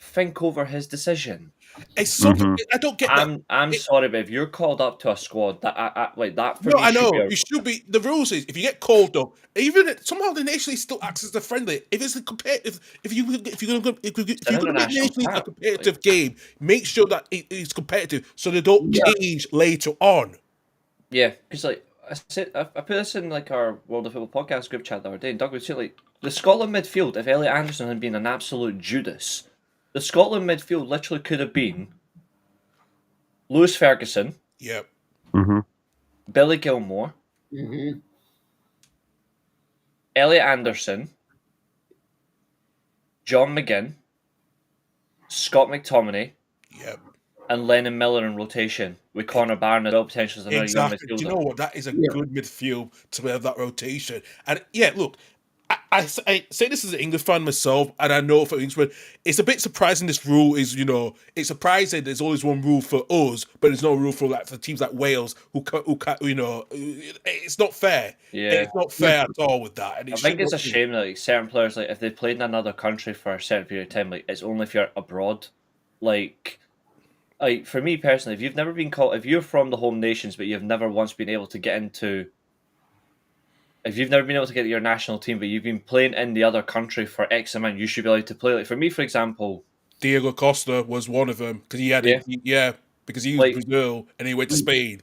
Speaker 5: think over his decision.
Speaker 1: It's something I don't get.
Speaker 5: I'm sorry, but if you're called up to a squad, that for
Speaker 1: no,
Speaker 5: me
Speaker 1: I know you should be. The rules is if you get called up, even somehow the nation still acts as a friendly. If it's a competitive, if you're going to make a competitive game, make sure that it's competitive so they don't change later on.
Speaker 5: Yeah, because I put this in our World of Football podcast group chat the other day, and Doug would say the Scotland midfield, if Elliot Anderson had been an absolute Judas, the Scotland midfield literally could have been Lewis Ferguson, Billy Gilmore, Elliot Anderson, John McGinn, Scott McTominay, and Lennon Miller in rotation with Connor Barron and all potential as another young midfielder.
Speaker 1: Do you know what? That is a good midfield to have that rotation. And look, I say this as an English fan myself, and I know for Englishmen, it's a bit surprising. This rule is, it's surprising. There's always one rule for us, but there's no rule for for teams like Wales who it's not fair.
Speaker 5: Yeah,
Speaker 1: it's not fair at all with that. And
Speaker 5: I think it's a shame that certain players, if they played in another country for a certain period of time, it's only if you're abroad. For me personally, if you've never been called, if you're from the home nations, but you've never once been able to get into. If you've never been able to get to your national team, but you've been playing in the other country for X amount, you should be allowed to play. For me, for example,
Speaker 1: Diego Costa was one of them because he had because he was Brazil and he went to Spain.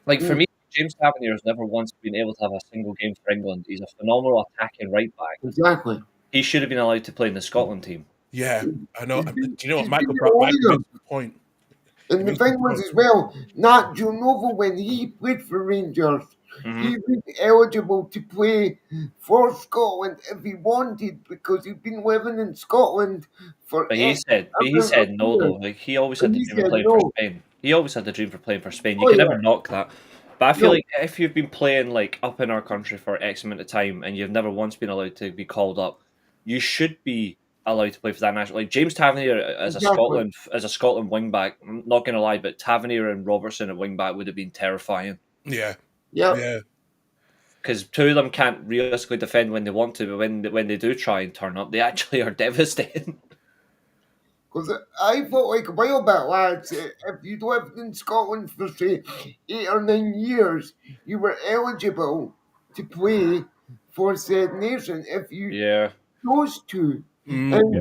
Speaker 5: For me, James Tavernier has never once been able to have a single game for England. He's a phenomenal attacking right back.
Speaker 2: Exactly.
Speaker 5: He should have been allowed to play in the Scotland team.
Speaker 1: Yeah, I know. Do you know what Michael brought the point?
Speaker 2: And the thing was as well, Nat Gionova, when he played for Rangers, he was eligible to play for Scotland if he wanted because he'd been living in Scotland for.
Speaker 5: But he said no though. He always had the dream of playing for Spain. He always had the dream for playing for Spain. You can never knock that. But I feel if you've been playing up in our country for X amount of time and you've never once been allowed to be called up, you should be allowed to play for that national. James Tavernier as a Scotland wing back. I'm not gonna lie, but Tavernier and Robertson at wing back would have been terrifying.
Speaker 1: Yeah.
Speaker 5: because two of them can't realistically defend when they want to, but when they do try and turn up, they actually are devastating.
Speaker 2: Because I thought like a while back, lads, if you'd lived in Scotland for say 8 or 9 years, you were eligible to play for said nation if you
Speaker 5: Yeah.
Speaker 2: chose to.
Speaker 1: Mm.
Speaker 2: And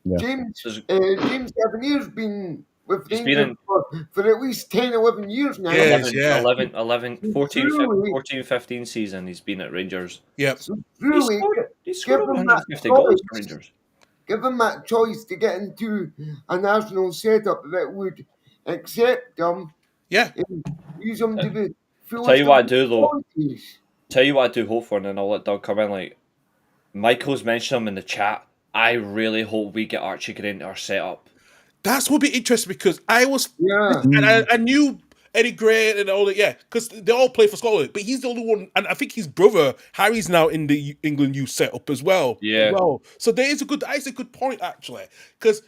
Speaker 3: Yeah.
Speaker 2: James
Speaker 5: There's-
Speaker 2: James Cavaliers been with
Speaker 5: He's
Speaker 2: Rangers
Speaker 5: been in-
Speaker 2: for at least 10, 11 years now.
Speaker 1: Yeah.
Speaker 5: 11, 14,
Speaker 2: Truly.
Speaker 5: 14, 15 season he's been at Rangers.
Speaker 1: Yep.
Speaker 2: So
Speaker 5: He
Speaker 2: truly,
Speaker 5: scored over
Speaker 2: give him that
Speaker 5: 150 goals
Speaker 2: choice.
Speaker 5: for Rangers.
Speaker 2: Give him that choice to get into a national setup that would accept them
Speaker 1: Yeah.
Speaker 2: and use them to the fullest.
Speaker 5: Tell you what I
Speaker 2: of
Speaker 5: do though.
Speaker 2: qualities.
Speaker 5: Tell you what I do hope for, and then I'll let Doug come in. Like Michael's mentioned him in the chat. I really hope we get Archie Gray into our setup.
Speaker 1: That's would be interesting because I was,
Speaker 2: Yeah.
Speaker 1: and I knew Eddie Gray and all that, yeah, because they all play for Scotland, but he's the only one, and I think his brother Harry's now in the England youth setup as well.
Speaker 5: Yeah.
Speaker 1: So that is a good point actually, because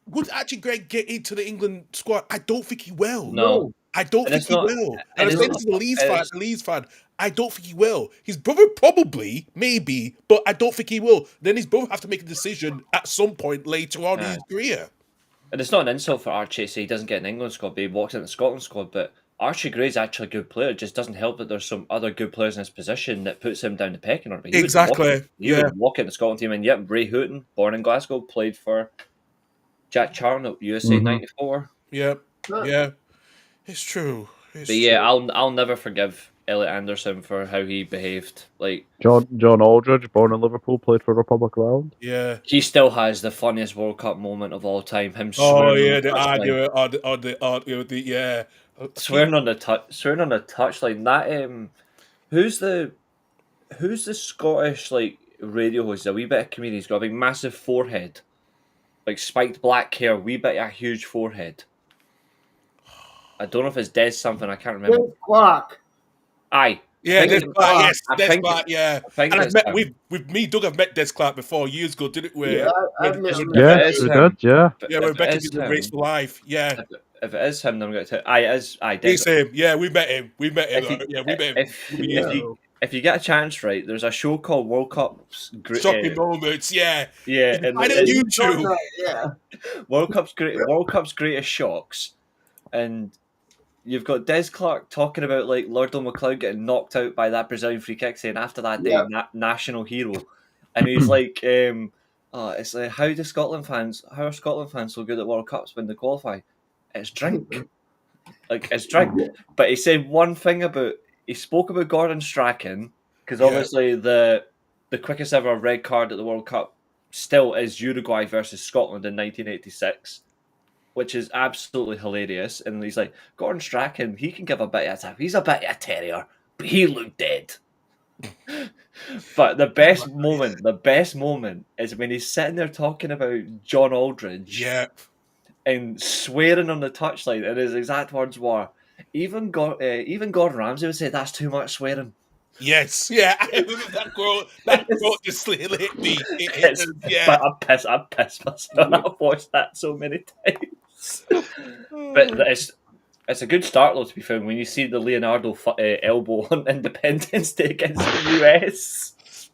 Speaker 1: would Archie Gray get into the England squad? I don't think he will.
Speaker 5: No.
Speaker 1: I don't
Speaker 5: And
Speaker 1: think
Speaker 5: it's
Speaker 1: he
Speaker 5: not-
Speaker 1: will.
Speaker 5: and
Speaker 1: And I'm
Speaker 5: it's
Speaker 1: saying
Speaker 5: not-
Speaker 1: this is a Leeds
Speaker 5: and
Speaker 1: fan.
Speaker 5: it's-
Speaker 1: A Leeds fan. I don't think he will. His brother probably, maybe, but I don't think he will. Then his brother have to make a decision at some point later on in his career.
Speaker 5: And it's not an insult for Archie to say he doesn't get an England squad, but he walks into the Scotland squad. But Archie Gray's actually a good player. It just doesn't help that there's some other good players in his position that puts him down the pecking order. He
Speaker 1: Exactly.
Speaker 5: He would walk in the Scotland team. And yep, Ray Houghton, born in Glasgow, played for Jack Charnock, USA '94.
Speaker 1: Yeah. Yeah. It's true. It's
Speaker 5: But yeah, I'll never forgive Elliot Anderson for how he behaved. Like
Speaker 3: John Aldridge, born in Liverpool, played for Republic of Ireland.
Speaker 1: yeah.
Speaker 5: he still has the funniest World Cup moment of all time. Him
Speaker 1: Oh
Speaker 5: swearing
Speaker 1: yeah,
Speaker 5: on
Speaker 1: the
Speaker 5: the touchline.
Speaker 1: argument, yeah.
Speaker 5: Swearing on the touchline. That who's the Scottish like radio host? A wee bit of comedian. He's got a big massive forehead, like spiked black hair, wee bit of a huge forehead. I don't know if it's Des something. I can't remember.
Speaker 2: Des Clark.
Speaker 5: Aye.
Speaker 1: Yeah,
Speaker 5: I
Speaker 1: Des
Speaker 5: think-
Speaker 1: Clark, yes,
Speaker 5: I
Speaker 1: Des
Speaker 5: think-
Speaker 1: Clark, yeah.
Speaker 5: I think
Speaker 1: And I've
Speaker 5: it's
Speaker 1: met
Speaker 5: him.
Speaker 1: with me, Doug, I've met Des Clark before years ago, didn't we?
Speaker 2: Yeah, I've met him.
Speaker 3: Yeah,
Speaker 5: it is
Speaker 3: we
Speaker 5: him.
Speaker 3: did. Yeah.
Speaker 1: Yeah,
Speaker 5: If
Speaker 1: we're
Speaker 5: it
Speaker 1: back
Speaker 5: is
Speaker 1: in the
Speaker 5: him-
Speaker 1: Race for Life. Yeah.
Speaker 5: If it is him, then I'm going to tell. Aye, it is. Aye, Des.
Speaker 1: He's him. Yeah, we met him.
Speaker 5: If you-
Speaker 1: Yeah, we met him.
Speaker 5: if you get a chance, right, there's a show called World Cup's
Speaker 1: Shocking moments, yeah.
Speaker 5: yeah, and
Speaker 1: Find it on YouTube.
Speaker 2: Yeah.
Speaker 5: World Cup's greatest shocks, and you've got Des Clark talking about like Lord McLeod getting knocked out by that Brazilian free kick, saying after that day,
Speaker 2: Yeah.
Speaker 5: national hero, and he's like, it's like how are Scotland fans so good at World Cups when they qualify? It's drink, like it's drink. But he said one thing he spoke about Gordon Strachan because
Speaker 1: Yeah.
Speaker 5: obviously the quickest ever red card at the World Cup still is Uruguay versus Scotland in 1986. Which is absolutely hilarious. And he's like, Gordon Strachan, he can give a bit of a tap. He's a bit of a terrier, but he looked dead. But the best moment is when he's sitting there talking about John Aldridge
Speaker 1: Yeah.
Speaker 5: and swearing on the touchline. And his exact words were, even Gordon Ramsay would say that's too much swearing.
Speaker 1: Yes. Yeah. I remember that quote. That quote just hit me. Yeah.
Speaker 5: But I'm pissed myself. I've watched that so many times. But it's a good start, though, to be fair, when you see the Leonardo elbow on Independence Day against the US.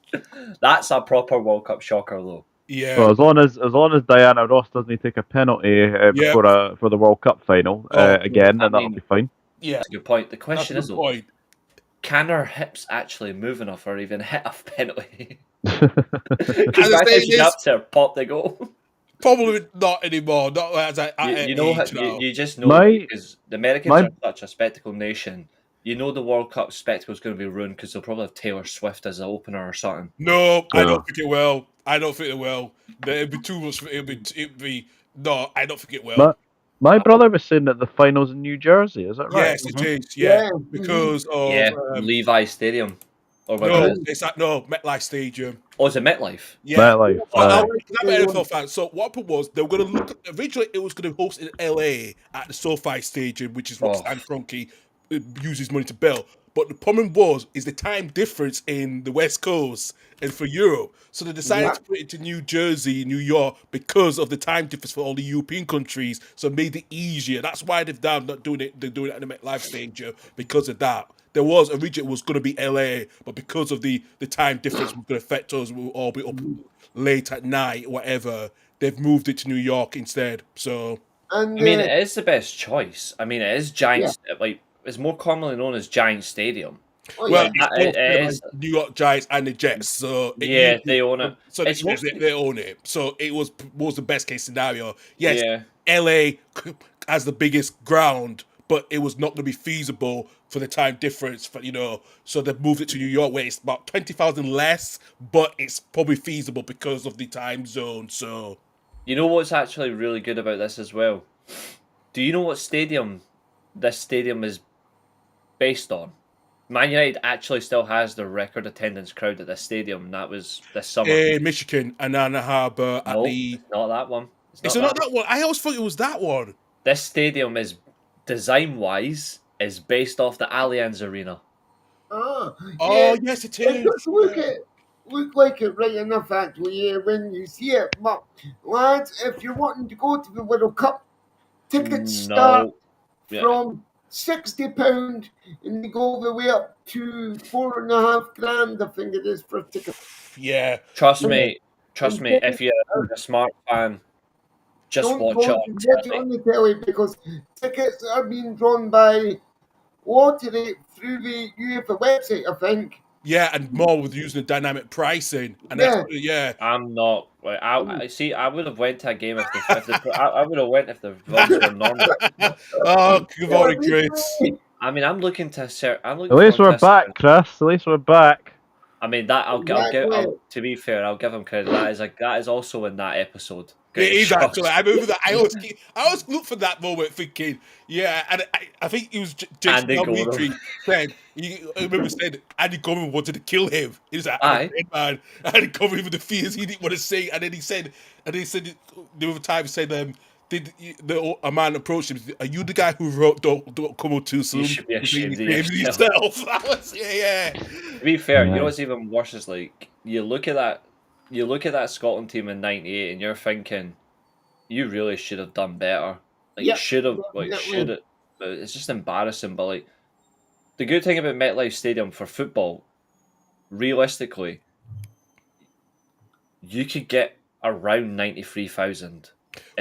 Speaker 5: That's a proper World Cup shocker, though.
Speaker 1: Yeah.
Speaker 3: Well, as long as Diana Ross doesn't take a penalty for the World Cup final again, then that'll be fine.
Speaker 1: Yeah.
Speaker 5: That's a good point. The question
Speaker 1: That's
Speaker 5: is,
Speaker 1: the
Speaker 5: though,
Speaker 1: point.
Speaker 5: can her hips actually move enough or even hit a penalty?
Speaker 1: And
Speaker 5: Because
Speaker 1: the
Speaker 5: back
Speaker 1: thing
Speaker 5: when she's
Speaker 1: is-
Speaker 5: up there, pop they go.
Speaker 1: Probably not anymore. Not as I
Speaker 5: You know,
Speaker 1: age now.
Speaker 5: you just know
Speaker 3: My-
Speaker 5: because the Americans are such a spectacle nation. You know the World Cup spectacle is going to be ruined because they'll probably have Taylor Swift as an opener or something.
Speaker 1: No, I
Speaker 3: Yeah.
Speaker 1: don't think it will. I don't think it will. It'd be too much. It'd be. No, I don't think it will.
Speaker 3: My brother was saying that the finals in New Jersey. Is that right?
Speaker 1: Yes, it is. Yeah,
Speaker 2: Yeah.
Speaker 1: because of
Speaker 5: Yeah, Levi Stadium. Or
Speaker 1: no,
Speaker 5: whatever.
Speaker 1: it's at MetLife Stadium.
Speaker 5: Oh, is it MetLife?
Speaker 1: Yeah.
Speaker 3: MetLife.
Speaker 1: I'm an NFL fan. So what happened was they were going to look. Originally, it was going to host in LA at the SoFi Stadium, which is what Stan Kroenke uses money to build. But the problem is the time difference in the West Coast and for Europe. So they decided to put it to New Jersey, New York, because of the time difference for all the European countries. So it made it easier. That's why they've now not doing it. They're doing it at the MetLife Stadium because of that. originally was going to be LA, but because of the time difference was going to affect us, we'll all be up late at night, whatever. They've moved it to New York instead. So
Speaker 2: And
Speaker 5: I mean, it is the best choice. I mean, it is Giants. Like, it's more commonly known as Giant Stadium.
Speaker 1: well,
Speaker 5: Like,
Speaker 1: it's both
Speaker 5: it is.
Speaker 1: New York Giants and the Jets. So
Speaker 5: Yeah, they own it.
Speaker 1: So
Speaker 5: It's
Speaker 1: they own it. So it was the best case scenario. Yes,
Speaker 5: Yeah.
Speaker 1: LA has the biggest ground, but it was not going to be feasible for the time difference. For so they moved it to New York, where it's about 20,000 less, but it's probably feasible because of the time zone. So
Speaker 5: You know what's actually really good about this as well? Do you know what stadium this stadium is based on? Man United actually still has the record attendance crowd at this stadium, and that was this summer.
Speaker 1: Michigan and Ann Arbor at
Speaker 5: No,
Speaker 1: the.
Speaker 5: it's not that one.
Speaker 1: Is it not that one? I always thought it was that one.
Speaker 5: This stadium is design-wise is based off the Allianz Arena.
Speaker 1: Oh yes, it
Speaker 2: It
Speaker 1: is.
Speaker 2: does look like it right enough, actually, when you see it. But, lads, if you're wanting to go to the World Cup, tickets start from £60 and they go all the way up to $4,500, I think it is, for a ticket.
Speaker 1: Yeah.
Speaker 5: Trust me, if you're a smart fan, just watch it on
Speaker 2: Watch it on the telly, because tickets are being drawn by lottery through the UEFA website, I think.
Speaker 1: Yeah, and more with using the dynamic pricing, and
Speaker 5: I'm not. Like, I see. I would have went to a game if I would have went if the votes were normal.
Speaker 1: Oh, good morning, Chris.
Speaker 5: I mean, I'm looking to search.
Speaker 3: At least we're back, Chris. At least we're back.
Speaker 5: I mean, that I'll to be fair, I'll give him credit. That is also in that episode.
Speaker 1: It is actually. I remember that. I always look for that moment, thinking, yeah. And I think it was Jason Dimitri said. I remember saying Andy Gorman wanted to kill him. He was like, I'm a dead man. Andy Gorman with the fears he didn't want to say, and then he said the other time said, did a man approach him? Are you the guy who wrote "Don't come out too soon"?
Speaker 5: You should be ashamed of
Speaker 1: yourself. That was yeah.
Speaker 5: To be fair, you know what's even worse is like you look at that Scotland team in '98, and you're thinking, you really should have done better. Like you should have, it's just embarrassing. But like the good thing about MetLife Stadium for football, realistically, you could get around 93,000.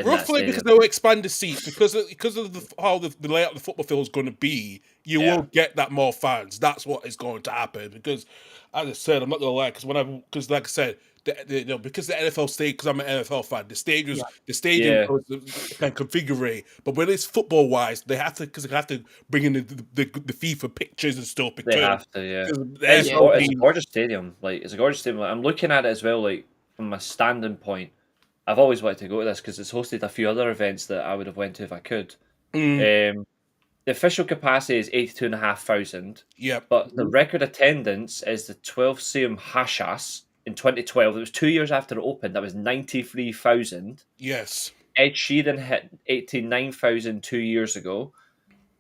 Speaker 1: Roughly, because they'll expand the seats because of how the layout of the football field is going to be. You will get that more fans. That's what is going to happen. Because, as I said, I'm not going to lie. Because like I said, because the NFL stadium. Because I'm an NFL fan, the stadium can configure. But when it's football wise, they have to bring in the fee for pictures and stuff. Because
Speaker 5: they have to. Yeah, it's a gorgeous stadium. Like it's a gorgeous stadium. Like, I'm looking at it as well. Like from a standing point. I've always wanted to go to this because it's hosted a few other events that I would have went to if I could. The official capacity is 82,500.
Speaker 1: Yeah.
Speaker 5: But the record attendance is the 12 Seum Hashas in 2012. It was 2 years after it opened. That was 93,000.
Speaker 1: Yes.
Speaker 5: Ed Sheeran hit 89,000 2 years ago.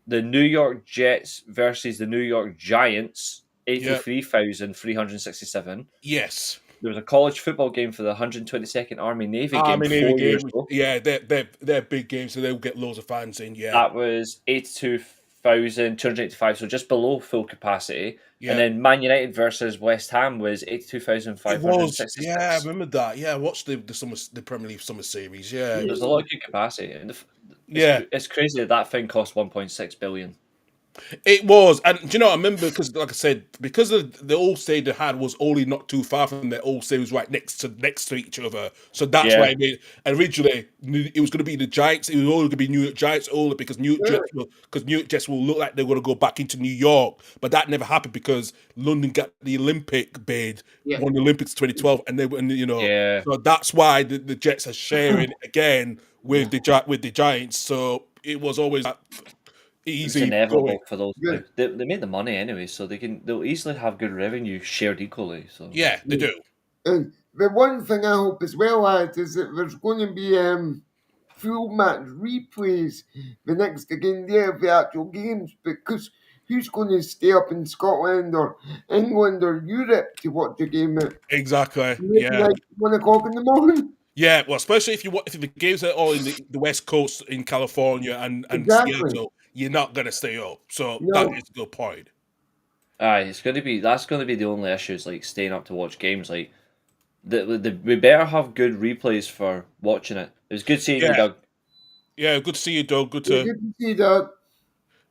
Speaker 5: The New York Jets versus the New York Giants, 83,367.
Speaker 1: Yes.
Speaker 5: There was a college football game for the 122nd Army Navy game 4 years ago.
Speaker 1: Yeah, they're big games, so they'll get loads of fans in. Yeah,
Speaker 5: that was 82,285, so just below full capacity. Yeah. And then Man United versus West Ham was 82,566.
Speaker 1: Yeah, I remember that. Yeah, I watched the Premier League Summer Series. Yeah,
Speaker 5: there's a lot of good capacity. And it's crazy that thing cost 1.6 billion.
Speaker 1: It was, and do you know, I remember because, like I said, because of the old stadium they had was only not too far from their old stadium, was right next to each other. So that's why I made. Originally, it was going to be the Giants. It was only going to be New York Giants only because New York Jets will look like they're going to go back into New York, but that never happened because London got the Olympic bid, won the Olympics 2012, and so that's why the Jets are sharing again with the Giants. So it was always. Easy,
Speaker 5: it's inevitable for those. They made the money anyway, so they'll easily have good revenue shared equally. So
Speaker 1: yeah, they do.
Speaker 2: And the one thing I hope as well, lads, is that there's going to be full match replays the next again there of the actual games, because who's going to stay up in Scotland or England or Europe to watch the game at
Speaker 1: exactly
Speaker 2: 1 o'clock in the morning?
Speaker 1: Yeah, well, especially if the games are all in the West Coast in California and Seattle, you're not going to stay up. So that is a good point.
Speaker 5: Aye, that's going to be the only issue. Is like staying up to watch games. Like we better have good replays for watching it. It was good seeing you,
Speaker 1: Yeah,
Speaker 5: Doug.
Speaker 1: yeah. Good to see you, Doug. Good
Speaker 2: You
Speaker 1: to.
Speaker 2: can see that.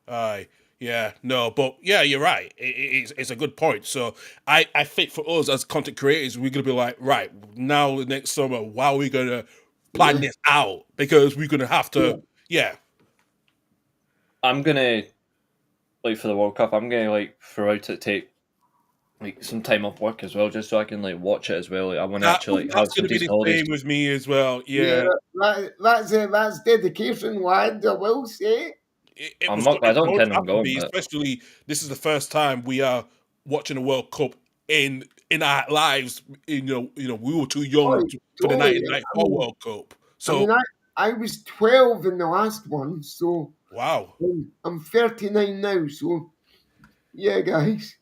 Speaker 1: Aye, yeah, no, but yeah, you're right. It's a good point. So I think for us as content creators, we're gonna be like, right now, next summer, how are we gonna plan
Speaker 2: Yeah.
Speaker 1: this out? Because we're gonna have
Speaker 2: Yeah.
Speaker 1: to, yeah,
Speaker 5: I'm gonna like for the World Cup. I'm gonna like throughout it take like some time off work as well, just so I can like watch it as well. Like, I want to actually like, have
Speaker 1: that's
Speaker 5: some
Speaker 1: gonna be
Speaker 5: decent
Speaker 1: the
Speaker 5: holidays.
Speaker 1: same with me as well.
Speaker 2: Yeah,
Speaker 1: Yeah,
Speaker 2: that's dedication, lad. I will say.
Speaker 1: it
Speaker 5: I'm
Speaker 1: was
Speaker 5: not. I
Speaker 1: it's
Speaker 5: don't
Speaker 1: going to
Speaker 5: intend on
Speaker 1: have to
Speaker 5: going,
Speaker 1: be,
Speaker 5: but
Speaker 1: especially this is the first time we are watching a World Cup in our lives. We were too young
Speaker 2: Oh,
Speaker 1: for the
Speaker 2: totally.
Speaker 1: 1994 World Cup.
Speaker 2: I
Speaker 1: So
Speaker 2: mean, I was 12 in the last one, so
Speaker 1: wow.
Speaker 2: I'm 39 now. So yeah, guys.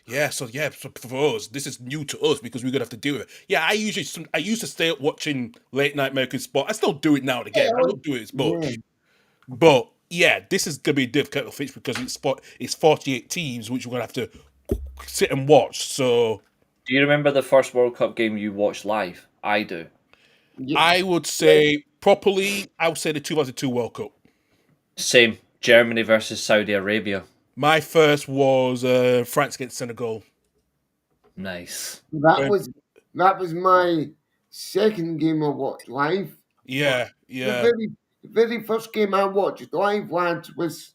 Speaker 1: Yeah, so for us, this is new to us because we're gonna have to do it. Yeah, I used to stay up watching late night American sport. I still do it now and again. I don't do it as
Speaker 2: Yeah.
Speaker 1: much, but yeah, this is gonna be a difficult fix because it's 48 teams which we're gonna have to sit and watch. So
Speaker 5: do you remember the first World Cup game you watched live? I do.
Speaker 2: Yeah.
Speaker 1: I would say properly, I would say the 2002 World Cup.
Speaker 5: Same. Germany versus Saudi Arabia.
Speaker 1: My first was France against Senegal.
Speaker 5: Nice.
Speaker 2: That
Speaker 1: When-
Speaker 2: was my second game I watched live.
Speaker 1: Yeah,
Speaker 2: The
Speaker 1: yeah,
Speaker 2: very first game I watched live, lads, was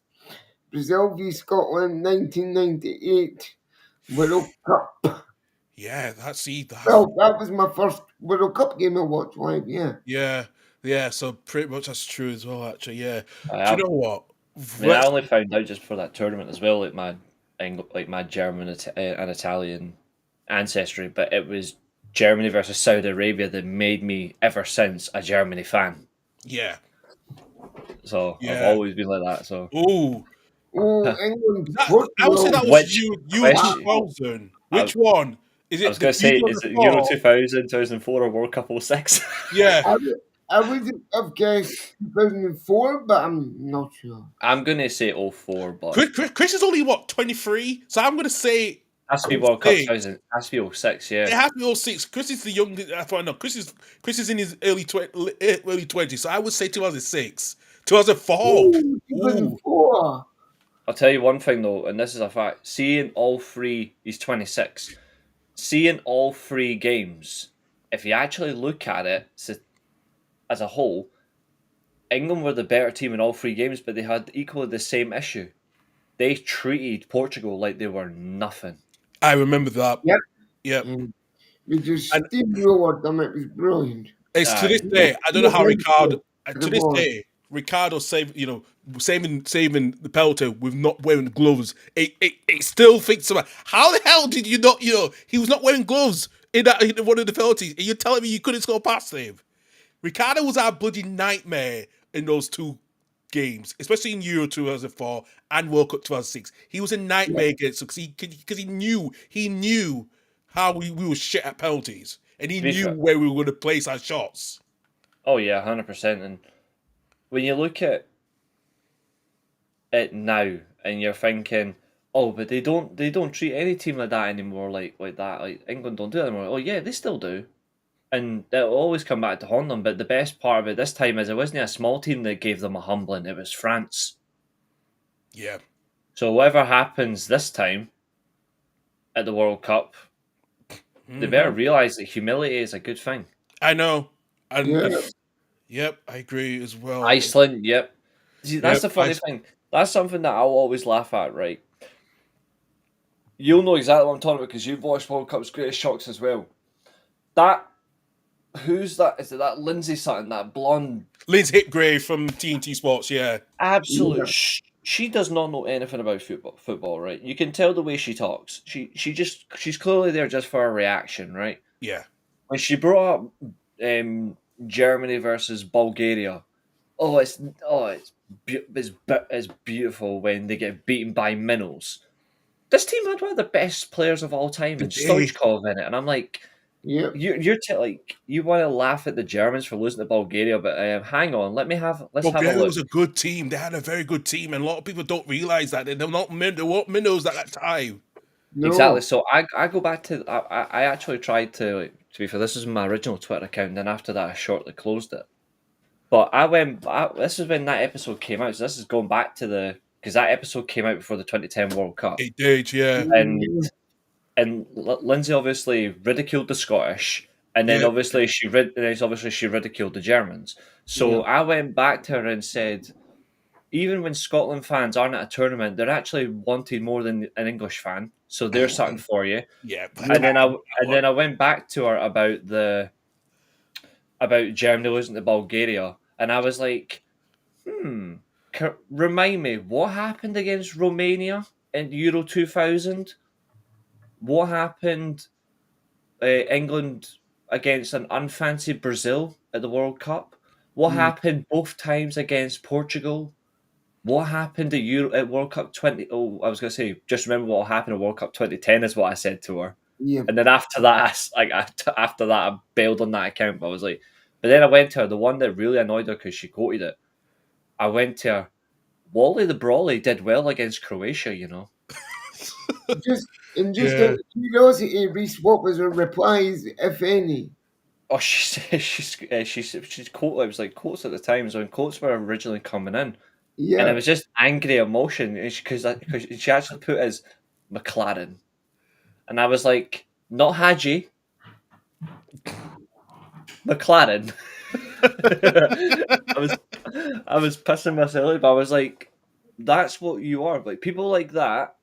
Speaker 2: Brazil v Scotland 1998 World Cup.
Speaker 1: yeah. That's
Speaker 2: Well, that was my first World Cup game I watched live. Yeah.
Speaker 1: yeah. So pretty much that's true as well. Actually, yeah.
Speaker 5: I
Speaker 1: Do you know what?
Speaker 5: mean, I only found out just for that tournament as well, like my German and Italian ancestry, but it was Germany versus Saudi Arabia that made me ever since a Germany fan.
Speaker 1: Yeah.
Speaker 5: So I've
Speaker 1: Yeah.
Speaker 5: always been like that. So
Speaker 1: Ooh.
Speaker 2: Oh, England,
Speaker 1: I would say that was
Speaker 5: Which
Speaker 1: Euro
Speaker 5: question-
Speaker 1: 2000. Which one? Is it
Speaker 5: I was going to say, is it Euro 2000, 2004, or World Cup 06?
Speaker 1: Yeah.
Speaker 2: I would have guessed 2004, but I'm not sure.
Speaker 5: I'm going to say 04, but it
Speaker 1: Chris is only, what, 23? So I'm going to say
Speaker 5: has to be World Cup
Speaker 1: 06.
Speaker 5: 2000. It has to be 06,
Speaker 1: It
Speaker 5: yeah.
Speaker 1: has to be 06. Chris is the youngest. I thought, no, Chris is in his early 20s. So I would say 2006. 2004.
Speaker 2: Oh,
Speaker 1: Ooh.
Speaker 2: 2004.
Speaker 5: I'll tell you one thing, though, and this is a fact. Seeing all three, he's 26. Seeing all three games, if you actually look at it as a whole, England were the better team in all three games, but they had equally the same issue. They treated Portugal like they were nothing.
Speaker 1: I remember that.
Speaker 2: Yep.
Speaker 1: Yep.
Speaker 2: We just steamrolled them. It was brilliant.
Speaker 1: It's to this day. I don't know how Ricardo. To this day, Ricardo saving the penalty with not wearing gloves. It still thinks about how the hell did you not? He was not wearing gloves in one of the penalties, and you're telling me you couldn't score past him. Ricardo was our bloody nightmare in those two games, especially in Euro 2004 and World Cup 2006. He was a nightmare against us because he knew how we were shit at penalties, and he knew where we were going to place our shots.
Speaker 5: Oh yeah, 100%. And when you look at it now, and you're thinking, oh, but they don't treat any team like that anymore, like that. Like England don't do it anymore. Oh yeah, they still do. And it'll always come back to haunt them. But the best part of it this time is it wasn't a small team that gave them a humbling. It was France.
Speaker 1: Yeah.
Speaker 5: So whatever happens this time at the World Cup, they better realise that humility is a good thing.
Speaker 1: I know.
Speaker 2: Yeah.
Speaker 1: Yep, I agree as well.
Speaker 5: Iceland, yep. See, that's the funny thing. That's something that I'll always laugh at, right? You'll know exactly what I'm talking about because you've watched World Cup's Greatest Shocks as well. Who's that? Is it that Lindsay something, that blonde?
Speaker 1: Liz Hitgrave from TNT Sports, yeah.
Speaker 5: Absolute. She does not know anything about football, right? You can tell the way she talks. She's clearly there just for a reaction, right?
Speaker 1: Yeah.
Speaker 5: When she brought up Germany versus Bulgaria, it's beautiful when they get beaten by minnows. This team had one of the best players of all time, and Stoichkov in it, and I'm like,
Speaker 2: yeah,
Speaker 5: you want to laugh at the Germans for losing to Bulgaria, but hang on, let's have a
Speaker 1: Bulgaria
Speaker 5: look.
Speaker 1: was a good team. They had a very good team, and a lot of people don't realize that. They're not minnows at that time.
Speaker 2: No.
Speaker 5: Exactly. So I go back to I actually tried to, like, to be fair, this is my original Twitter account, and then after that I shortly closed it. But this is when that episode came out. So this is going back to because that episode came out before the 2010 World Cup,
Speaker 1: It did, yeah.
Speaker 5: and Lindsay obviously ridiculed the Scottish, and then
Speaker 1: Yeah.
Speaker 5: obviously she ridiculed the Germans. So I went back to her and said, even when Scotland fans aren't at a tournament, they're actually wanted more than an English fan. So they're something for you.
Speaker 1: Yeah.
Speaker 5: And then I went back to her about Germany losing to Bulgaria, and I was like, remind me, what happened against Romania in Euro 2000? What happened England against an unfancied Brazil at the World Cup? What happened both times against Portugal? What happened at World Cup 20? Oh, I was going to say, just remember what happened at World Cup 2010 is what I said to her.
Speaker 2: Yeah.
Speaker 5: And then after that, I bailed on that account. But I was like, but then I went to her. The one that really annoyed her because she quoted it. I went to her. Wally the Brawley did well against Croatia, you know.
Speaker 2: Just out
Speaker 1: Yeah.
Speaker 2: of curiosity, Reece, what was her replies, if any?
Speaker 5: Oh, she's quote. It was like quotes at the time. So when quotes were originally coming in,
Speaker 2: Yeah.
Speaker 5: and it was just angry emotion because she actually put as McLaren, and I was like, not Hadji, McLaren. I was pissing myself, but I was like, that's what you are. Like people like that.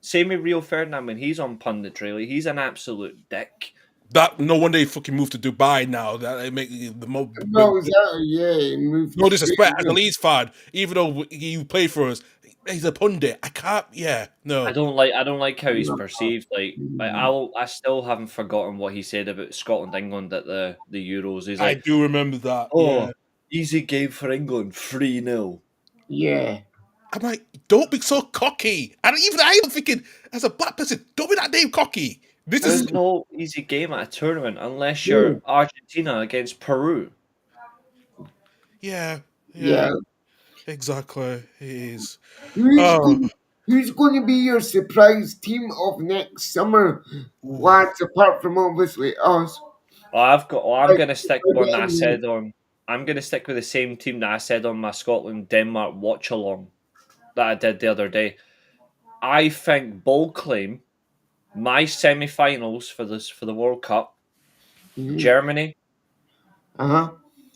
Speaker 5: Same with Rio Ferdinand when he's on punditry, like he's an absolute dick.
Speaker 1: That no wonder he fucking moved to Dubai now. That they make the more.
Speaker 2: No, exactly, yeah. He moved
Speaker 1: No disrespect as a
Speaker 2: straight-
Speaker 1: Leeds fan, even though he played for us, he's a pundit. I can't. Yeah, no.
Speaker 5: I don't like how he's perceived. Like I still haven't forgotten what he said about Scotland England at the Euros. He's
Speaker 1: I
Speaker 5: like,
Speaker 1: do remember that.
Speaker 5: oh,
Speaker 1: Yeah.
Speaker 5: easy game for England, 3-0.
Speaker 2: Yeah.
Speaker 1: I'm like, don't be so cocky. And even I am thinking, as a black person, don't be that damn cocky. This is
Speaker 5: There's no easy game at a tournament unless you're Argentina against Peru.
Speaker 1: yeah,
Speaker 2: Yeah.
Speaker 1: exactly. It is.
Speaker 2: Who's going to be your surprise team of next summer, lads, apart from obviously us?
Speaker 5: I'm going to stick with one that I
Speaker 2: again,
Speaker 5: said on. I'm going to stick with the same team that I said on my Scotland Denmark watch along that I did the other day. I think bold claim my semi-finals for the World Cup: Germany,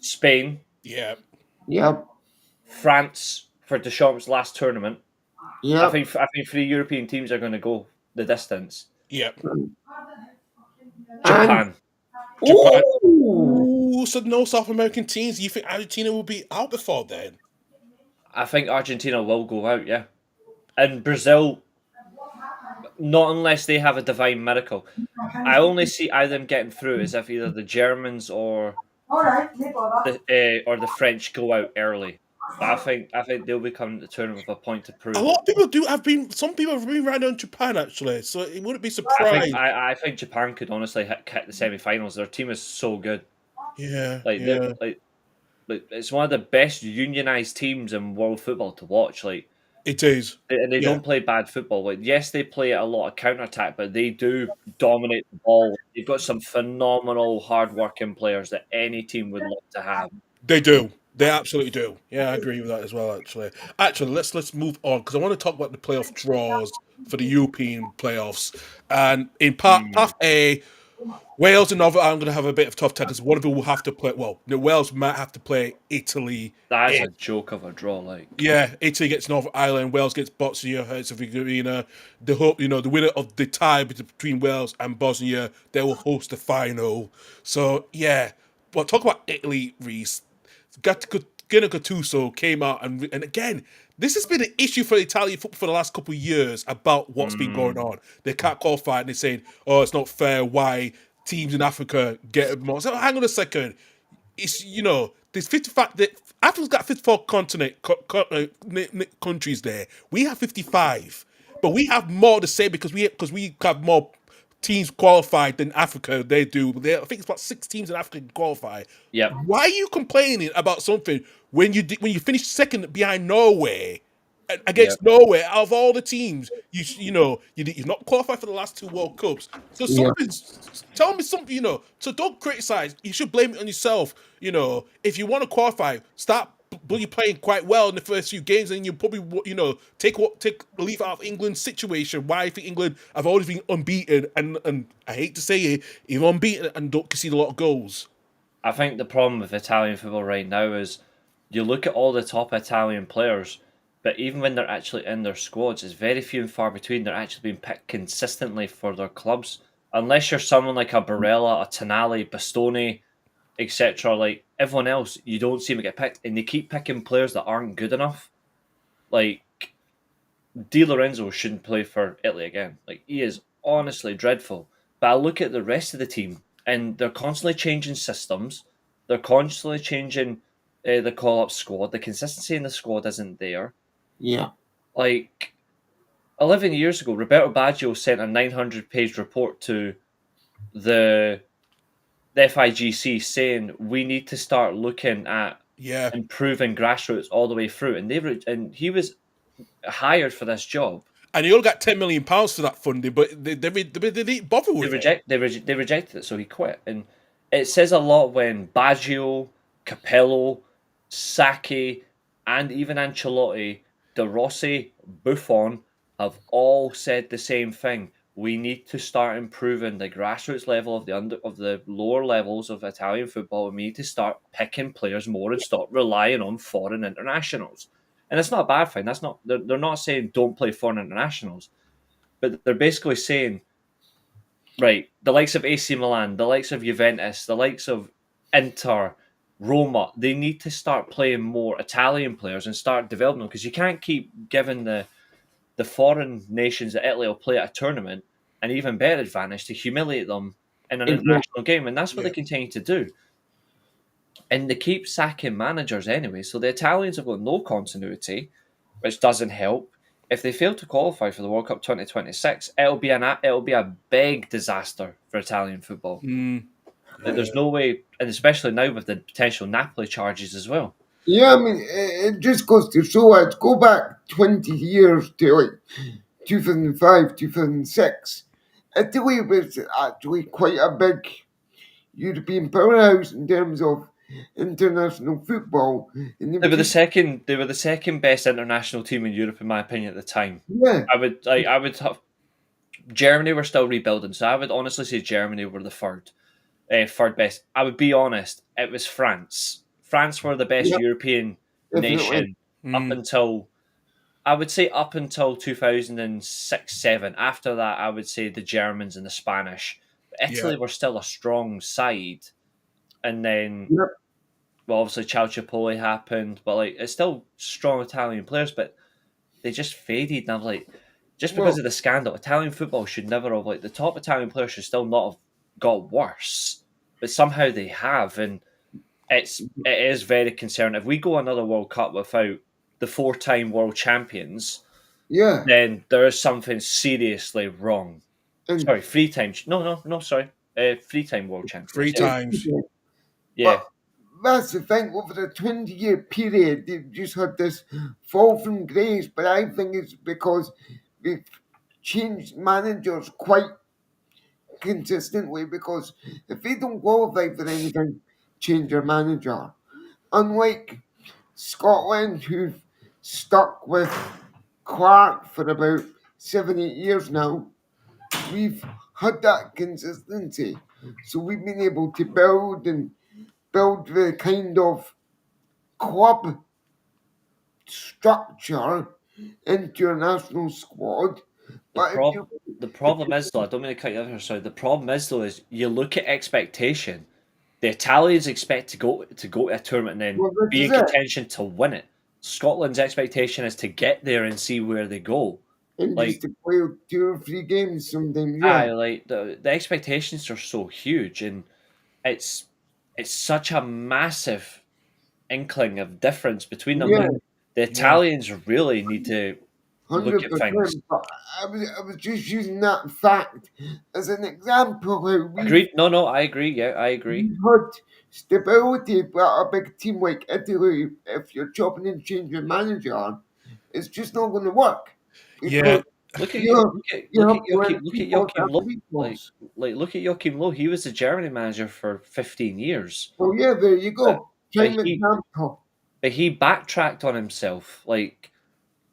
Speaker 5: Spain,
Speaker 1: Yeah.
Speaker 2: Yep.
Speaker 5: France for Deschamps' last tournament.
Speaker 2: Yep.
Speaker 5: I think 3 European teams are going to go the distance.
Speaker 1: Yeah.
Speaker 5: Japan.
Speaker 1: Japan.
Speaker 2: Ooh.
Speaker 1: Ooh, so no South American teams. You think Argentina will be out before then?
Speaker 5: I think Argentina will go out, yeah. And Brazil, not unless they have a divine miracle. I only see them getting through as if either the Germans or the French go out early. But I think they'll be coming to the tournament with a point to prove.
Speaker 1: A lot of people some people have been right on Japan actually, so it wouldn't be
Speaker 5: I
Speaker 1: surprised.
Speaker 5: think Japan could honestly hit the semi-finals. Their team is so good.
Speaker 1: Yeah.
Speaker 5: Like it's one of the best unionized teams in world football to watch. Like
Speaker 1: It is.
Speaker 5: and they don't play bad football. Like yes, they play a lot of counter attack, but they do dominate the ball. They've got some phenomenal, hard-working players that any team would love to have.
Speaker 1: They do. They absolutely do. Yeah, I agree with that as well. Actually, let's move on because I want to talk about the playoff draws for the European playoffs. And in path A, Wales and Northern Ireland are going to have a bit of tough time because one of them will have to play. Well, Wales might have to play Italy.
Speaker 5: That's a joke of a draw. Like
Speaker 1: Yeah, Italy gets Northern Ireland, Wales gets Bosnia Herzegovina. The hope, the winner of the tie between Wales and Bosnia, they will host the final. So yeah, but talk about Italy, Reece. Gino Gattuso came out and again, this has been an issue for Italian football for the last couple of years about what's been going on. They can't qualify and they're saying, "Oh, it's not fair. Why teams in Africa get more?" So hang on a second. It's there's 55. Africa's got 54 countries there. We have 55, but we have more to say because we have more teams qualified than Africa. They do. I think it's about 6 teams in Africa can qualify.
Speaker 5: Yep.
Speaker 1: Why are you complaining about something when you finish second behind Norway? against Norway. Out of all the teams, you've not qualified for the last 2 World Cups. So
Speaker 2: Yeah.
Speaker 1: tell me something. So don't criticize. You should blame it on yourself. If you want to qualify, start. But you're playing quite well in the first few games, and you probably take a leaf out of England's situation. Why I think England have always been unbeaten, and I hate to say it, even unbeaten and don't concede a lot of goals.
Speaker 5: I think the problem with Italian football right now is you look at all the top Italian players, but even when they're actually in their squads, it's very few and far between they're actually being picked consistently for their clubs. Unless you're someone like a Barella, a Tonali, Bastoni, etc. Like everyone else, you don't see them get picked, and they keep picking players that aren't good enough. Like Di Lorenzo shouldn't play for Italy again. Like he is honestly dreadful. But I look at the rest of the team, and they're constantly changing systems. They're constantly changing the call-up squad. The consistency in the squad isn't there.
Speaker 2: Yeah.
Speaker 5: Like 11 years ago, Roberto Baggio sent a 900-page report to the FIGC saying we need to start looking at improving grassroots all the way through, and he was hired for this job.
Speaker 1: And he only got £10 million for that funding, but they didn't bother with it.
Speaker 5: They rejected it, so he quit. And it says a lot when Baggio, Capello, Sacchi, and even Ancelotti, De Rossi, Buffon have all said the same thing. We need to start improving the grassroots level of the lower levels of Italian football, and we need to start picking players more and stop relying on foreign internationals. And it's not a bad thing. They're not saying don't play foreign internationals, but they're basically saying, right, the likes of AC Milan, the likes of Juventus, the likes of Inter, Roma, they need to start playing more Italian players and start developing them, because you can't keep giving the foreign nations that Italy will play at a tournament an even better advantage to humiliate them in an international game, and that's what they continue to do. And they keep sacking managers anyway, so the Italians have got no continuity, which doesn't help. If they fail to qualify for the World Cup 2026, it'll be a big disaster for Italian football. There's no way, and especially now with the potential Napoli charges as well.
Speaker 2: Yeah, I mean, it just goes to show us, go back 20 years to like 2005, 2006. Italy was actually quite a big European powerhouse in terms of international football. And
Speaker 5: They were the second best international team in Europe, in my opinion, at the time.
Speaker 2: Yeah.
Speaker 5: I would have Germany were still rebuilding, so I would honestly say Germany were the third best. I would be honest, it was France. France were the best European nation up until 2006-7. After that, I would say the Germans and the Spanish. But Italy were still a strong side, and then well, obviously Calciopoli happened, but like it's still strong Italian players, but they just faded. And I'm like, just because of the scandal, Italian football should never have, like, the top Italian players should still not have got worse, but somehow they have, and it is very concerning. If we go another World Cup without the 4-time world champions, then there is something seriously wrong. Sorry, 3 times. No, sorry. 3-time world champions.
Speaker 1: 3 times.
Speaker 2: Yeah. But that's the thing, over the 20-year period, they've just had this fall from grace, but I think it's because they've changed managers quite consistently, because if they don't qualify for anything, change their manager. Unlike Scotland, who've stuck with Clark for about 7-8 years now, we've had that consistency. So we've been able to build the kind of club structure into your national squad.
Speaker 5: The problem is, though, I don't mean to cut you off, sorry. The problem is, though, is you look at expectation. The Italians expect to go to a tournament and then be in contention to win it. Scotland's expectation is to get there and see where they go.
Speaker 2: And just to play 2 or 3 games sometimes.
Speaker 5: The expectations are so huge, and it's such a massive inkling of difference between them. Yeah. The Italians really need to look at things.
Speaker 2: I was just using that fact as an example.
Speaker 5: Agreed. No, I agree. Yeah, I agree.
Speaker 2: We've had stability, but a big team like Italy, if you're chopping and changing manager, it's just not going to work.
Speaker 1: Yeah.
Speaker 5: Look at
Speaker 2: You
Speaker 5: look
Speaker 2: have
Speaker 5: at
Speaker 2: to have
Speaker 5: Joachim
Speaker 2: people that
Speaker 5: Low.
Speaker 2: equals.
Speaker 5: Look at Joachim Low. He was the Germany manager for 15 years.
Speaker 2: Oh yeah, there you
Speaker 5: But,
Speaker 2: go.
Speaker 5: but
Speaker 2: Prime example.
Speaker 5: he backtracked on himself. Like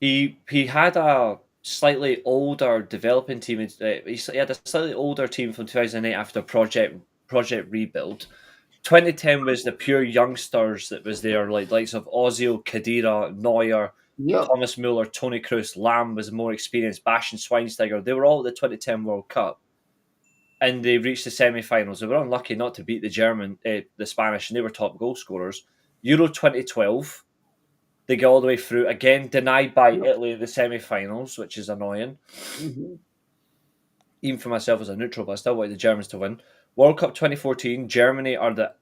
Speaker 5: he had a slightly older developing team. He had a slightly older team from 2008 after Project Rebuild. 2010 was the pure youngsters that was there, like likes of Ozil, Khedira, Neuer,
Speaker 2: Yep.
Speaker 5: Thomas Muller, Tony Kroos, Lamb was more experienced, Bastian Schweinsteiger. They were all at the 2010 World Cup, and they reached the semi-finals. They were unlucky not to beat the Spanish, and they were top goal scorers. Euro 2012, they get all the way through again, denied by Italy in the semi-finals, which is annoying.
Speaker 2: Mm-hmm.
Speaker 5: Even for myself as a neutral, but I still wanted the Germans to win. World Cup 2014, Germany are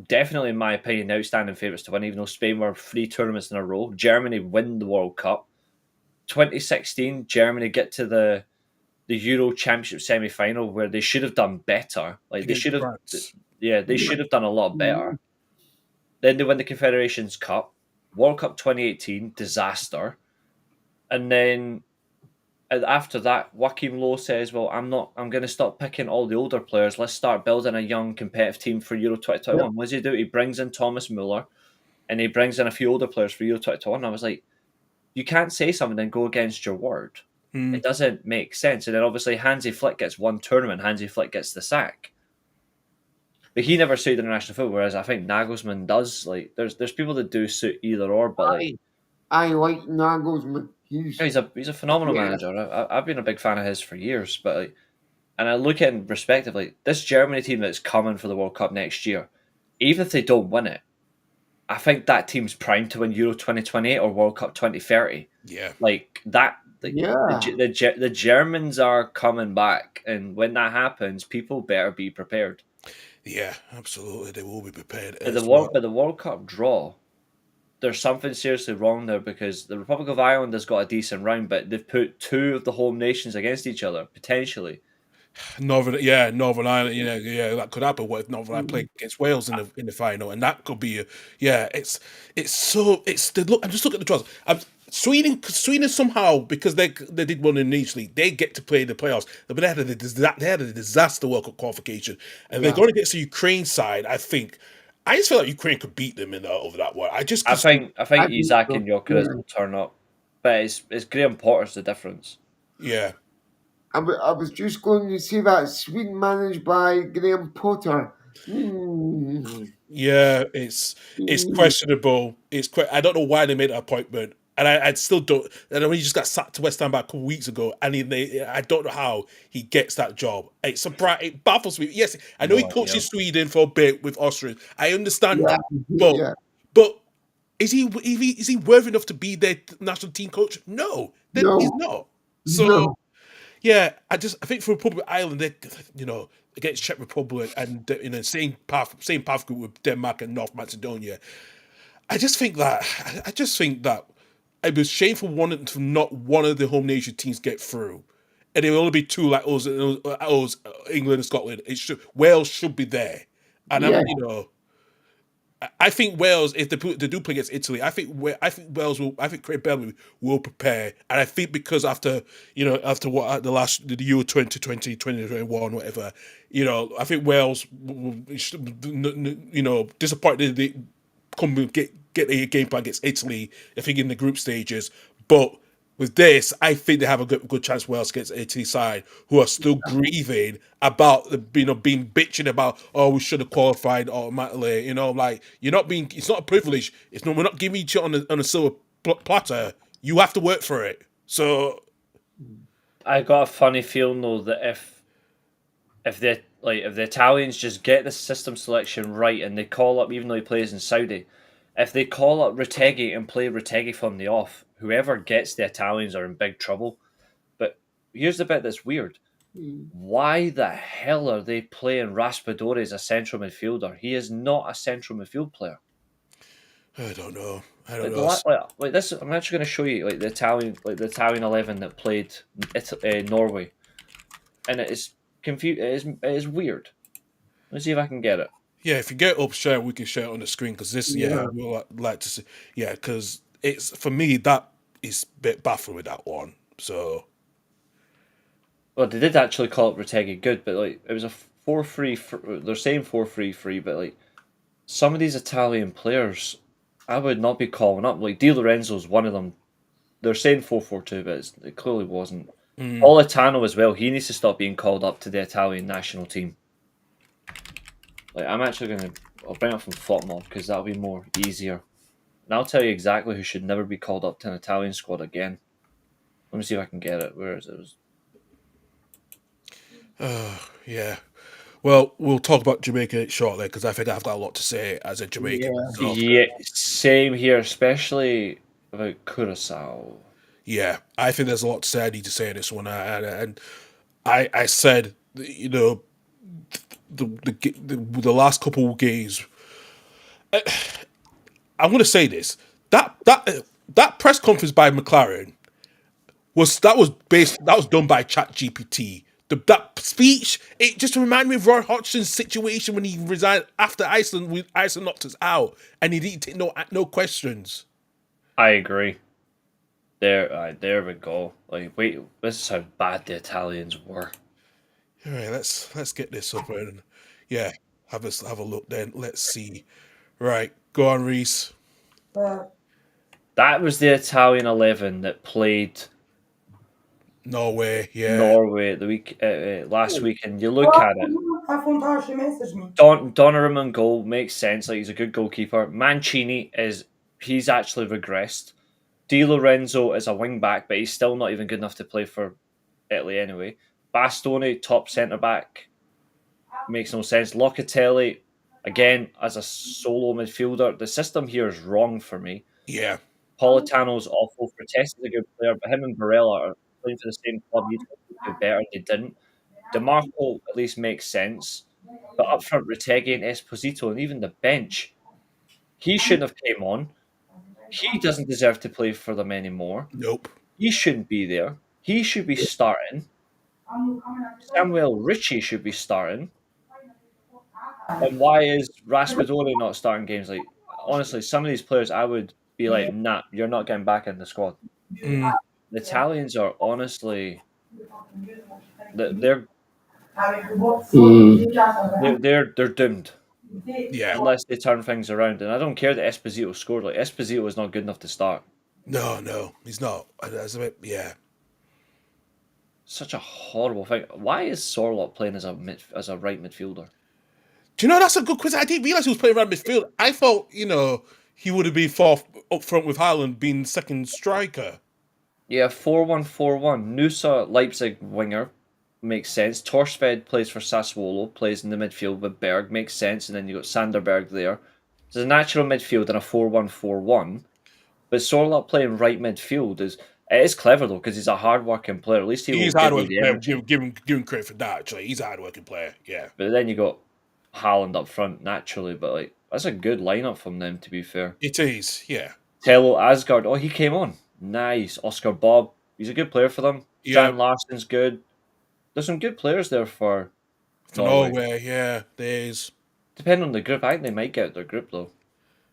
Speaker 5: definitely, in my opinion, the outstanding favourites to win, even though Spain were 3 tournaments in a row. Germany win the World Cup. 2016, Germany get to the Euro Championship semi-final where they should have done better. Like they should have, they should have done a lot better. Then they win the Confederations Cup. World Cup 2018, disaster. And then after that, Joachim Low says, well, I'm going to stop picking all the older players. Let's start building a young competitive team for Euro 2021. Yep. What does he do? He brings in Thomas Muller and he brings in a few older players for Euro 2021. I was like, you can't say something and go against your word. It doesn't make sense. And then obviously Hansi Flick gets one tournament. Hansi Flick gets the sack. But he never suited international football, whereas I think Nagelsmann does. Like, there's people that do suit either or, but like,
Speaker 2: I like Nagelsmann. He's
Speaker 5: a phenomenal manager. I've been a big fan of his for years, but like, and I look at it respectively. This Germany team that's coming for the World Cup next year, even if they don't win it, I think that team's primed to win Euro 2028 or World Cup 2030.
Speaker 1: Yeah,
Speaker 5: like that. The Germans are coming back, and when that happens, people better be prepared.
Speaker 1: Yeah, absolutely, they will be prepared.
Speaker 5: But the World Cup draw, there's something seriously wrong there because the Republic of Ireland has got a decent round, but they've put 2 of the home nations against each other potentially.
Speaker 1: Northern Ireland, that could happen. What if Northern Ireland play against Wales in the final, and that could be it's the look. I'm just looking at the draws. Sweden somehow, because they did one initially, they get to play the playoffs, but they had a disaster World Cup qualification, and they're going against the Ukraine side. I just feel like Ukraine could beat them over that one. I think
Speaker 5: Isak and Gyökeres will turn up, but it's Graham Potter's the difference.
Speaker 1: Yeah.
Speaker 2: I was just going to say that Sweden managed by Graham Potter.
Speaker 1: Yeah, it's questionable. I don't know why they made that appointment, and I still don't. And when he just got sacked to West Ham about a couple of weeks ago, and I don't know how he gets that job. It baffles me. Yes, I know he coaches Sweden for a bit with Austria. I understand that, but is he worthy enough to be their national team coach? No, he's not. So. No. Yeah, I think for Republic of Ireland, they against Czech Republic and same path group with Denmark and North Macedonia. I just think that it was shameful not one of the home nation teams get through, and there will only be 2 like us, England and Scotland. Wales should be there, and I think Wales, if they do play against Italy, I think Craig Bellamy will prepare, and I think because after what the Euro 2020, 2021, whatever, I think Wales, disappointed they come get a game plan against Italy. I think in the group stages, but with this, I think they have a good chance Wales against Italy side, who are still grieving about being bitching about, we should have qualified automatically. You're not being. It's not a privilege. We're not giving each other on a silver platter. You have to work for it. So,
Speaker 5: I got a funny feeling though that if the Italians just get the system selection right and they call up, even though he plays in Saudi, if they call up Retegui and play Retegui from the off, whoever gets the Italians are in big trouble. But here's the bit that's weird. Why the hell are they playing Raspadori as a central midfielder? He is not a central midfield player.
Speaker 1: I don't know.
Speaker 5: This, I'm actually going to show you the Italian 11 that played Norway, and it is confused. It is weird. Let's see if I can get it.
Speaker 1: Yeah, if you get up, we can share it on the screen because this, we'll like to see. Yeah, because it's for me that is a bit baffled with that one. So
Speaker 5: Well, they did actually call it Retegui good, but like it was a 4-3. They're saying 4-3-3, but like some of these Italian players, I would not be calling up. Like Di Lorenzo's one of them. They're saying 4-4-2, but it clearly wasn't. Politano as well. He needs to stop being called up to the Italian national team. Like I'm actually I'll bring up from FotMob because that'll be more easier. And I'll tell you exactly who should never be called up to an Italian squad again. Let me see if I can get it. Where is it?
Speaker 1: yeah. Well, we'll talk about Jamaica shortly because I think I've got a lot to say as a Jamaican myself.
Speaker 5: Yeah, same here, especially about Curacao.
Speaker 1: Yeah, I think there's a lot to say. I need to say in this one, and I said, you know, the last couple of games. I'm going to say this: that press conference by McLaren was done by ChatGPT. That speech, it just reminded me of Roy Hodgson's situation when he resigned after Iceland knocked us out, and he didn't take no questions.
Speaker 5: I agree. There we go. Like, wait, this is how bad the Italians were.
Speaker 1: All right, let's get this up and yeah, have a look then. Let's see. Right, go on, Reece.
Speaker 5: That was the Italian 11 that played
Speaker 1: Norway, yeah,
Speaker 5: Norway the week last week, and you look at it.
Speaker 4: Affontashi messaged me.
Speaker 5: Donnarumma in goal makes sense. Like he's a good goalkeeper. Mancini he's actually regressed. Di Lorenzo is a wing back, but he's still not even good enough to play for Italy anyway. Bastoni, top centre back, makes no sense. Locatelli, again, as a solo midfielder, the system here is wrong for me.
Speaker 1: yeah.
Speaker 5: Politano's awful. Fortes is a good player, but him and Barella are playing for the same club. You'd hope they do better. They didn't. DeMarco at least makes sense. But up front, Retegui and Esposito, and even the bench, he shouldn't have came on. He doesn't deserve to play for them anymore.
Speaker 1: Nope.
Speaker 5: He shouldn't be there. He should be starting. Samuel Ritchie should be starting. And why is Raspadori not starting games? Like, honestly, some of these players, I would be like, nah, you're not getting back in the squad. The Italians are honestly, they're doomed
Speaker 1: Yeah.
Speaker 5: unless they turn things around. And I don't care that Esposito scored. Like Esposito is not good enough to start.
Speaker 1: No, he's not. That's a bit, yeah.
Speaker 5: Such a horrible thing. Why is Sorloth playing as a right midfielder?
Speaker 1: Do you know that's a good quiz? I didn't realize he was playing around midfield. I thought, he would have been fourth up front with Haaland being second striker.
Speaker 5: Yeah, 4-1-4-1. Nusa, Leipzig winger, makes sense. Torsved plays for Sassuolo, plays in the midfield with Berg, makes sense. And then you got Sanderberg there. There's a natural midfield and a 4-1-4-1. But Sorloth playing right midfield is clever though because he's a hard-working player. At least
Speaker 1: He's
Speaker 5: will
Speaker 1: a
Speaker 5: give you
Speaker 1: hard-working
Speaker 5: the
Speaker 1: player.
Speaker 5: energy.
Speaker 1: Give him credit for that. Actually, he's a hard-working player. Yeah.
Speaker 5: But then you got Haaland up front naturally. But like that's a good lineup from them to be fair.
Speaker 1: It is. Yeah.
Speaker 5: Tello Asgard. Oh, he came on. Nice. Oscar Bob. He's a good player for them.
Speaker 1: Yeah.
Speaker 5: Jan Larsen's good. There's some good players there for
Speaker 1: Norway. Yeah, there is.
Speaker 5: Depending on the group, I think they might get out their group though.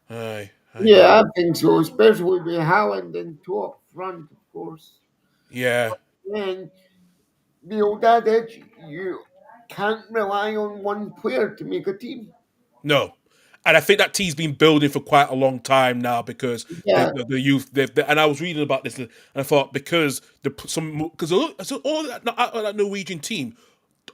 Speaker 1: Aye.
Speaker 2: Yeah, I think so, especially with Haaland and two up front, of course.
Speaker 1: Yeah.
Speaker 2: And the old adage, you can't rely on one player to make a team.
Speaker 1: No. And I think that team's been building for quite a long time now because
Speaker 2: Yeah.
Speaker 1: the youth, and I was reading about this and I thought because all that Norwegian team,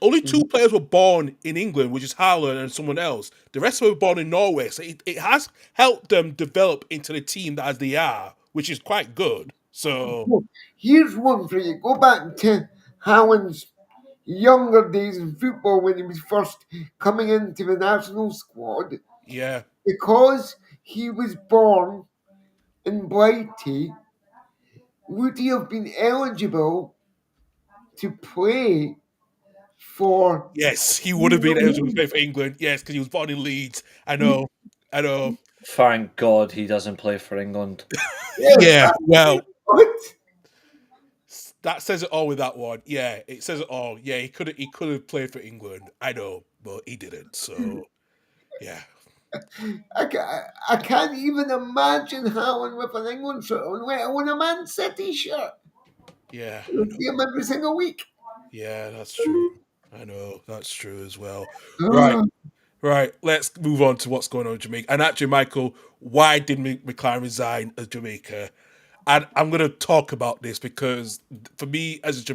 Speaker 1: only two players were born in England, which is Haaland and someone else. The rest were born in Norway, so it has helped them develop into the team that as they are, which is quite good. So
Speaker 2: Here's one for you. Go back to Haaland's younger days in football when he was first coming into the national squad.
Speaker 1: yeah,
Speaker 2: Because he was born in Blighty, would he have been eligible to play for...
Speaker 1: yes, he would have been eligible to play for England. Yes, because he was born in Leeds. I know.
Speaker 5: Thank God he doesn't play for England.
Speaker 1: Yeah, well,
Speaker 2: What?
Speaker 1: that says it all with that one. Yeah, it says it all. Yeah, he could have played for England. I know, but he didn't. So, yeah.
Speaker 2: I can't even imagine Haaland with an England shirt on, let alone a Man City shirt.
Speaker 1: Yeah,
Speaker 2: You see him every single week.
Speaker 1: yeah, that's true. I know that's true as well. Right,
Speaker 2: Ah,
Speaker 1: right. Let's move on to what's going on in Jamaica. And actually, Michael, why did McLaren resign as Jamaica? And I'm going to talk about this because for me, as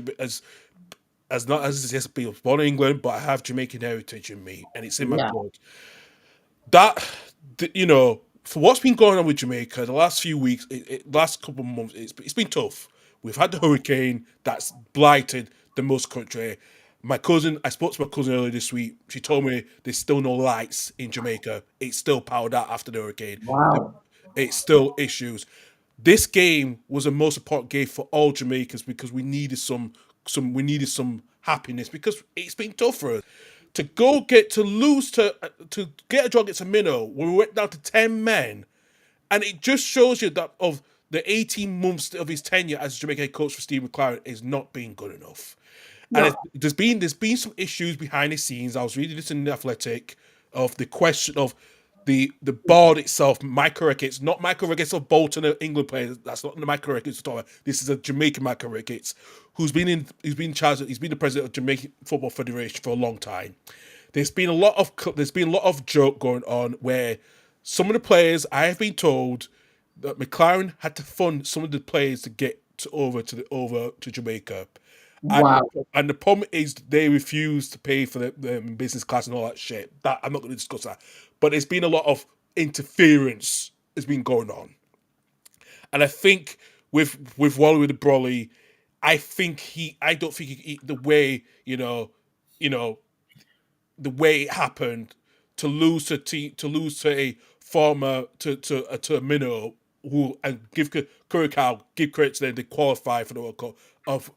Speaker 1: not as just being born in England, but I have Jamaican heritage in me, and it's in my
Speaker 2: yeah,
Speaker 1: blood. That you know, for what's been going on with Jamaica the last few weeks, last couple of months, it's been tough. We've had the hurricane that's blighted the most country. I spoke to my cousin earlier this week. She told me there's still no lights in Jamaica. It's still powered out after the hurricane.
Speaker 2: wow,
Speaker 1: It's still issues. This game was the most important game for all Jamaicans because we needed some happiness because it's been tough for us to go get to lose to get a draw against a minnow when we went down to 10 men, and it just shows you that of the 18 months of his tenure as Jamaican head coach for Steve McLaren is not being good enough. And
Speaker 2: no,
Speaker 1: there's been some issues behind the scenes. I was reading this in the Athletic of the question of the board itself, Michael Ricketts, not Michael Ricketts of Bolton, an England player. That's not the Michael Ricketts talking about. This is a Jamaican Michael Ricketts who's been in charge. He's been the president of Jamaican Football Federation for a long time. There's been a lot of joke going on where some of the players I have been told that McLaren had to fund some of the players to get over to Jamaica. And
Speaker 2: wow.
Speaker 1: and the problem is they refuse to pay for the business class and all that shit. That I'm not going to discuss that. But there's been a lot of interference has been going on, and I think with Wally with the Brolly, I don't think the way you know the way it happened to lose to lose to a former to a minnow who and give Curacao give credit to them they qualify for the World Cup of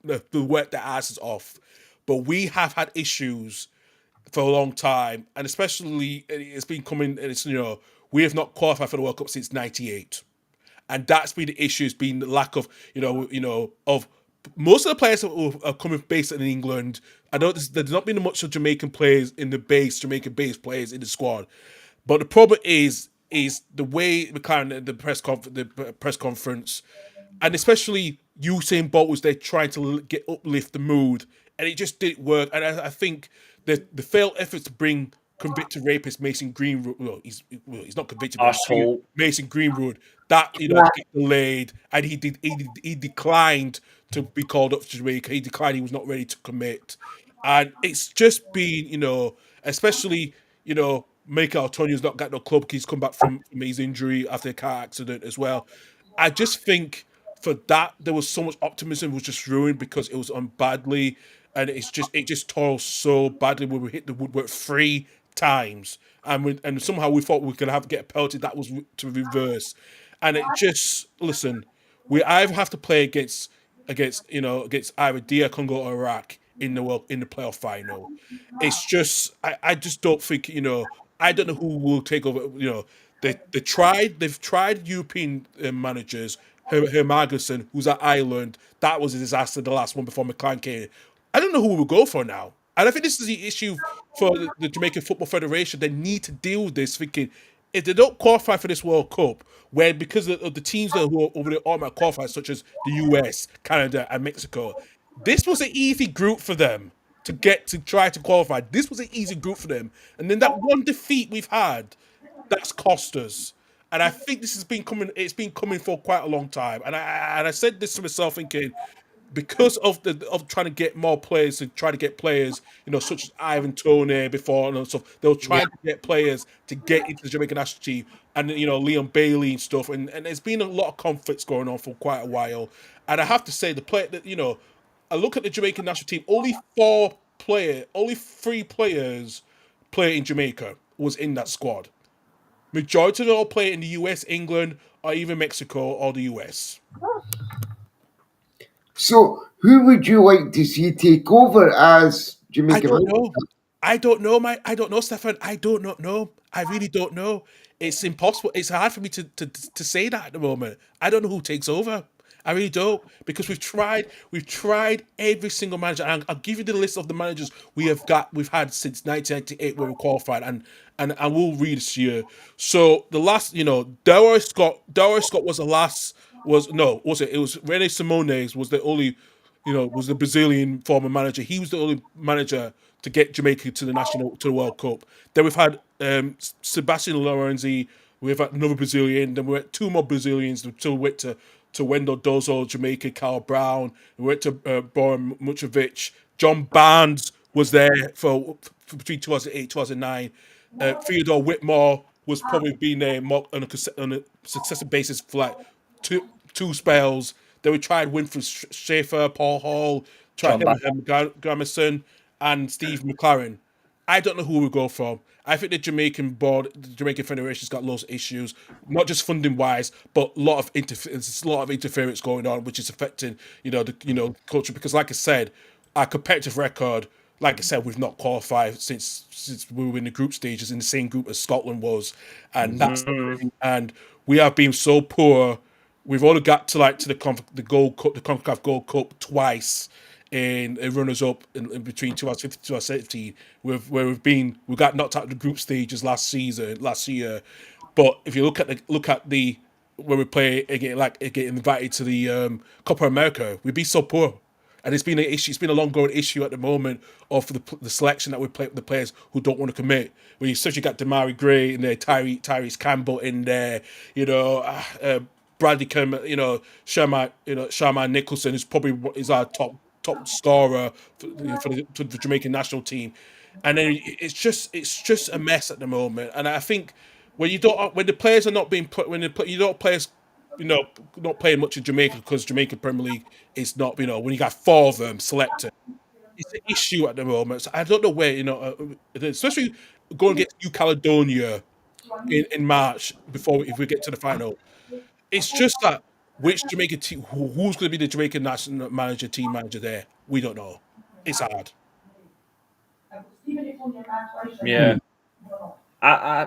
Speaker 1: the work their asses off, but we have had issues for a long time, and especially it's been coming. It's we have not qualified for the World Cup since '98, and that's been the issue. It's been the lack of of most of the players that are coming based in England. I know there's not been much of Jamaican players in the base, Jamaican based players in the squad, but the problem is the way McLaren the press conference, and especially Usain Bolt was there trying to get uplift the mood, and it just didn't work. And I think the failed efforts to bring convicted rapist Mason Greenwood, he's not convicted, but
Speaker 5: Arsehole.
Speaker 1: Mason Greenwood, that
Speaker 2: Yeah,
Speaker 1: get delayed, and he declined to be called up to Jamaica. He declined; he was not ready to commit, and it's just been especially Michael Antonio's not got no club. He's come back from his injury after a car accident as well. I just think for that there was so much optimism was just ruined because it was on badly, and it just tore so badly when we hit the woodwork 3 times, and somehow we thought we could get a penalty that was to reverse, and it just listen, we either have to play against either DR Congo or Iraq in the playoff final. It's just I just don't think I don't know who will take over. They've tried European managers. Hermagerson, who's at Ireland, that was a disaster. The last one before McLaren came. I don't know who we will go for now. And I think this is the issue for the Jamaican Football Federation. They need to deal with this, thinking if they don't qualify for this World Cup, where because of the teams that who are over the automatic qualifiers, such as the US, Canada, and Mexico, this was an easy group for them to try to qualify. This was an easy group for them, and then that one defeat we've had, that's cost us. And I think this has been coming. It's been coming for quite a long time. And I said this to myself, thinking because of trying to get more players and try to get players, such as Ivan Toney before and stuff. They were
Speaker 2: yeah.
Speaker 1: trying to get players to get into the Jamaican national team, and Leon Bailey and stuff. And there's been a lot of conflicts going on for quite a while. And I have to say, the play that I look at the Jamaican national team. Only 3 players play in Jamaica was in that squad. Majority of them all play in the US, England, or even Mexico or the US.
Speaker 2: So, who would you like to see take over as
Speaker 1: I
Speaker 2: Jamaican
Speaker 1: don't
Speaker 2: manager?
Speaker 1: know. I don't know, Stefan. I don't know. I really don't know. It's impossible. It's hard for me to say that at the moment. I don't know who takes over. I really don't, because we've tried every single manager. And I'll give you the list of the managers we've had since 1998 when we qualified, and I will read this year. So the last, Daryl Scott was the last. Was no, was it? It was Rene Simones was the only, was the Brazilian former manager. He was the only manager to get Jamaica to the World Cup. Then we've had Sebastian Lorenzi. We've had another Brazilian. Then we had two more Brazilians until we went to Wendell Dozo, Jamaica, Karl Brown. We went to Boran Muchovic. John Barnes was there for between 2008 2009. Theodore Whitmore was probably been there on a successive basis for like two spells. Then we tried Winfrey Schaefer, Paul Hall, tried
Speaker 5: John Barnes.
Speaker 1: Gramerson, and Steve McLaren. I don't know who we go from. I think the Jamaican board, the Jamaican Federation's got lots of issues, not just funding wise, but a lot of interference going on, which is affecting the culture. Because, like I said, our competitive record, like I said, we've not qualified since we were in the group stages in the same group as Scotland was, and that's the thing. And we have been so poor. We've only got to the Gold Cup, the CONCACAF Gold Cup twice in runners up in between 2015 2017, we got knocked out of the group stages last year. But if you look at the when we play again, like getting invited to the Copa America, we'd be so poor. And it's been an issue. It's been a long-going issue at the moment of the selection that we play with the players who don't want to commit. When you especially got Damari Gray in there, Tyrese Campbell in there, Bradley Kerr, Sharman Nicholson is probably is our top scorer for the Jamaican national team, and then it's just a mess at the moment. And I think when the players are not being put you don't players not playing much in Jamaica because Jamaican Premier League is not when you got four of them selected. It's an issue at the moment. So I don't know where especially going against New Caledonia in March if we get to the final. It's just that which Jamaican team, who's going to be the Jamaican national team manager there? We don't know. It's hard.
Speaker 5: Yeah. I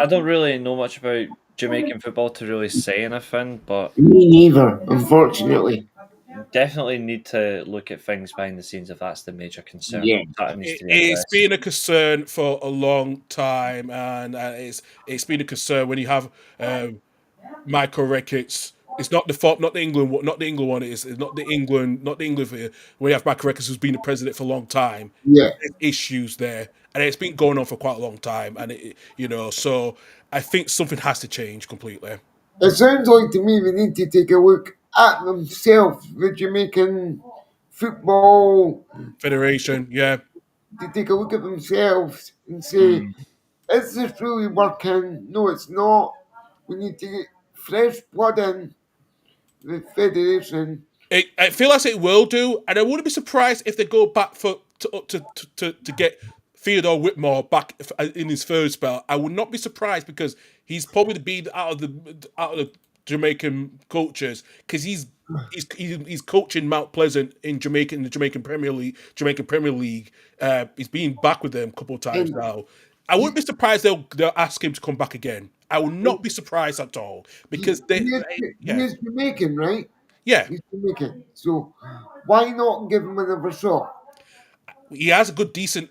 Speaker 5: don't really know much about Jamaican football to really say anything, but
Speaker 2: Me neither, unfortunately.
Speaker 5: definitely need to look at things behind the scenes if that's the major concern.
Speaker 2: Yeah.
Speaker 5: That needs to be
Speaker 1: It's
Speaker 5: addressed.
Speaker 1: been a concern for a long time, and it's been a concern when you have Michael Ricketts. It's not the England one. It's not the England, when you have Michael Ricketts who's been the president for a long time.
Speaker 2: Yeah.
Speaker 1: There's issues there, and it's been going on for quite a long time, and so I think something has to change completely.
Speaker 2: It sounds like to me we need to take a look at themselves, the Jamaican football,
Speaker 1: Federation, yeah.
Speaker 2: to take a look at themselves and say, is this really working? No, it's not. We need to get fresh blood in the Federation.
Speaker 1: I feel like it will do, and I wouldn't be surprised if they go back to get Theodore Whitmore back in his third spell. I would not be surprised because he's probably been out of the Jamaican coaches because he's coaching Mount Pleasant in the Jamaican Premier League. He's been back with them a couple of times now. I wouldn't be surprised they'll ask him to come back again. I would not be surprised at all because
Speaker 2: He is Jamaican, right?
Speaker 1: yeah.
Speaker 2: He's Jamaican. So why not give him another shot?
Speaker 1: He has a decent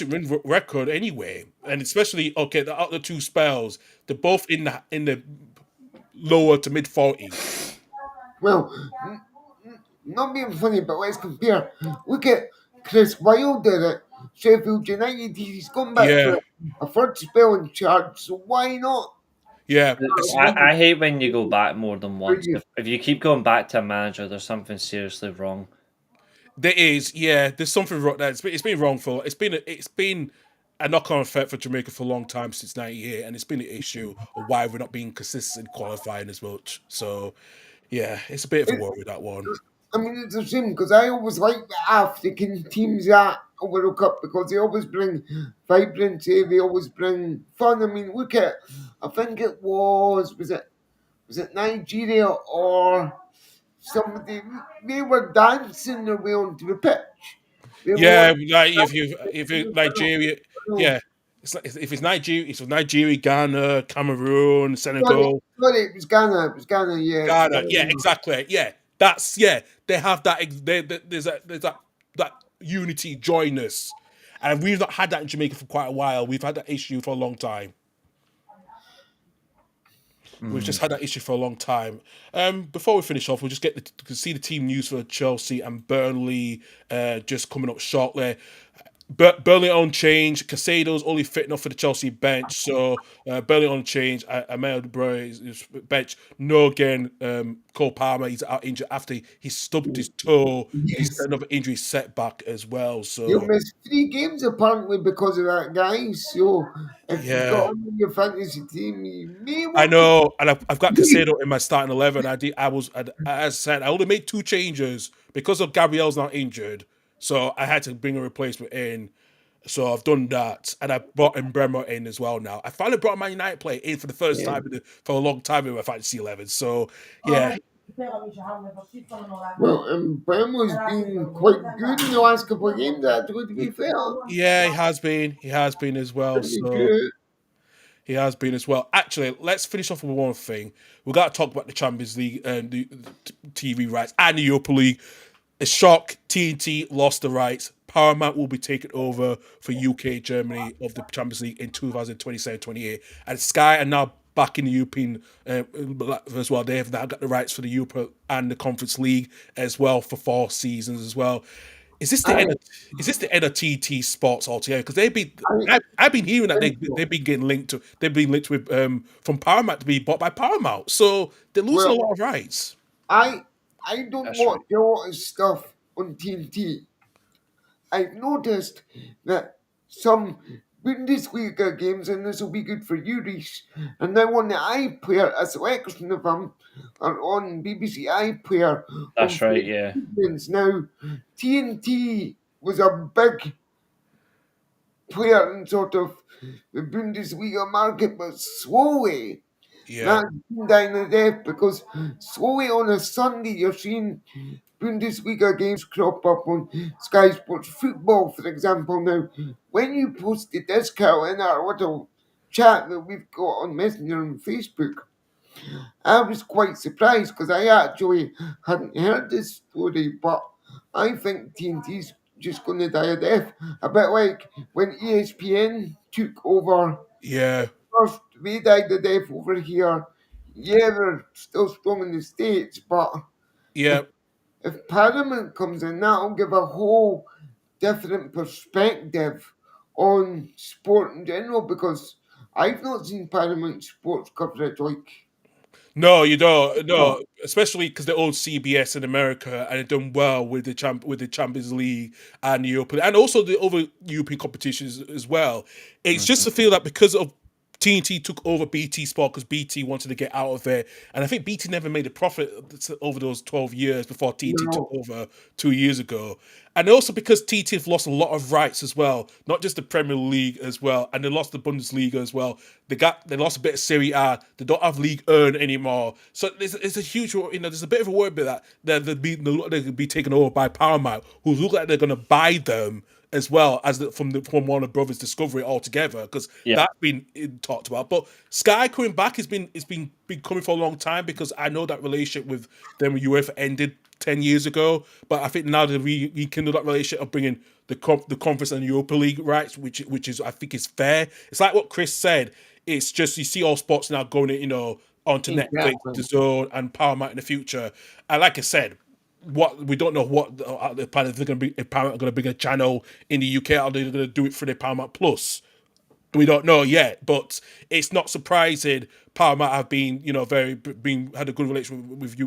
Speaker 1: win record anyway, and especially out of the two spells, they're both in the lower to mid 40s.
Speaker 2: Well, not being funny, but let's compare. Look at Chris Wilder at Sheffield United. He's gone back
Speaker 1: Yeah,
Speaker 2: for a third spell in charge, so why not?
Speaker 1: yeah.
Speaker 5: I hate when you go back more than once.
Speaker 2: you?
Speaker 5: If you keep going back to a manager, there's something seriously wrong.
Speaker 1: There is, yeah. There's something wrong there. It's been wrong for. It's been a knock-on effect for Jamaica for a long time since '98, and it's been an issue of why we're not being consistent qualifying as much. So, yeah, it's a bit of a worry that one.
Speaker 2: I mean, it's a shame because I always like the African teams at a World Cup because they always bring vibrancy, they always bring fun. I mean, look at, I think it was it Nigeria or somebody? They were dancing their way onto the pitch. They
Speaker 1: Yeah,
Speaker 2: were,
Speaker 1: like if you Nigeria, yeah. It's like if it's Nigeria, Ghana, Cameroon, Senegal,
Speaker 2: sorry, it was Ghana. It was Ghana, yeah.
Speaker 1: Ghana. Yeah, exactly. Yeah, that's they have that. There's that unity, joyness, and we've not had that in Jamaica for quite a while. We've had that issue for a long time. We've just had that issue for a long time. Before we finish off, we'll just to see the team news for Chelsea and Burnley just coming up shortly. Burnley on change. Casado's only fitting up for the Chelsea bench, so Burnley on change. Amel Bro is bench. No again. Cole Palmer, he's out injured after he stubbed his toe. He's
Speaker 2: Yes.
Speaker 1: got another injury setback as well.
Speaker 2: You'll
Speaker 1: So
Speaker 2: miss 3 games apparently because of that, guys. So if you've
Speaker 1: yeah,
Speaker 2: got him in your fantasy team, you may
Speaker 1: I
Speaker 2: want to.
Speaker 1: know, and I've got Casado in my starting 11. As I said, I only made 2 changes because of Gabriel's not injured, so I had to bring a replacement in. So I've done that, and I brought in Bremer in as well. Now I finally brought my United player in for the first time for a long time in my fantasy 11. So yeah,
Speaker 2: Well, Burnley's been quite good in the last couple of games, actually, to be fair.
Speaker 1: yeah, he has been. He has been as well.
Speaker 2: Pretty
Speaker 1: So
Speaker 2: good.
Speaker 1: he has been as well. Actually, let's finish off with one thing. We got to talk about the Champions League and the TV rights and the Europa League. A shock, TNT lost the rights. Paramount will be taken over for UK, Germany of the Champions League in 2027-28. And Sky are now back in the European as well. They have now got the rights for the Europa and the Conference League as well for 4 seasons as well. Is this the
Speaker 2: I,
Speaker 1: end? Is this the end of TT Sports altogether? Because
Speaker 2: I
Speaker 1: I've been hearing that
Speaker 2: think so.
Speaker 1: they've been getting linked to they've been linked with from Paramount to be bought by Paramount, so they're losing a
Speaker 2: Well,
Speaker 1: lot of rights.
Speaker 2: I don't
Speaker 5: That's
Speaker 2: watch a lot of stuff on TNT. I've noticed that some Bundesliga games, and this will be good for you, Reece, and now on the iPlayer, a selection of them are on BBC iPlayer on
Speaker 5: That's right.
Speaker 2: Friday
Speaker 5: Yeah.
Speaker 2: evenings. Now, TNT was a big player in sort of the Bundesliga market, but slowly
Speaker 1: Yeah,
Speaker 2: that's dying a death because slowly on a Sunday you're seeing Bundesliga games crop up on Sky Sports Football, for example. Now, when you posted this, Karl, in our little chat that we've got on Messenger and Facebook, I was quite surprised because I actually hadn't heard this story, but I think TNT's just going to die a death. A bit like when ESPN took over
Speaker 1: yeah,
Speaker 2: first, they died a death over here. Yeah, they're still strong in the States, but
Speaker 1: yeah.
Speaker 2: if Paramount comes in, that'll give a whole different perspective on sport in general because I've not seen Paramount sports coverage like.
Speaker 1: No, you don't.
Speaker 2: Oh,
Speaker 1: No, especially because they own CBS in America and they've done well with the Champions League and the European and also the other European competitions as well. It's just to feel that because of TNT took over BT Sport because BT wanted to get out of it, and I think BT never made a profit over those 12 years before TNT took
Speaker 2: no.
Speaker 1: over 2 years ago, and also because TNT have lost a lot of rights as well, not just the Premier League as well, and they lost the Bundesliga as well. They lost a bit of Serie A. They don't have League Earn anymore, so there's a huge there's a bit of a worry about that they could be taken over by Paramount, who look like they're going to buy them as well as from Warner Brothers Discovery altogether, because
Speaker 5: Yeah.
Speaker 1: that's been talked about. But Sky coming back has been coming for a long time because I know that relationship with them with UEFA ended 10 years ago. But I think now they rekindle that relationship of bringing the conference and Europa League rights, which is I think is fair. It's like what Chris said. It's just you see all sports now going onto Netflix,
Speaker 2: Exactly.
Speaker 1: The Zone, and Paramount in the future. And like I said, what we don't know what the plan is. They're going to be if Paramount are going to bring a channel in the UK, or they're going to do it for the Paramount Plus. We don't know yet, but it's not surprising. Paramount have been, had a good relationship with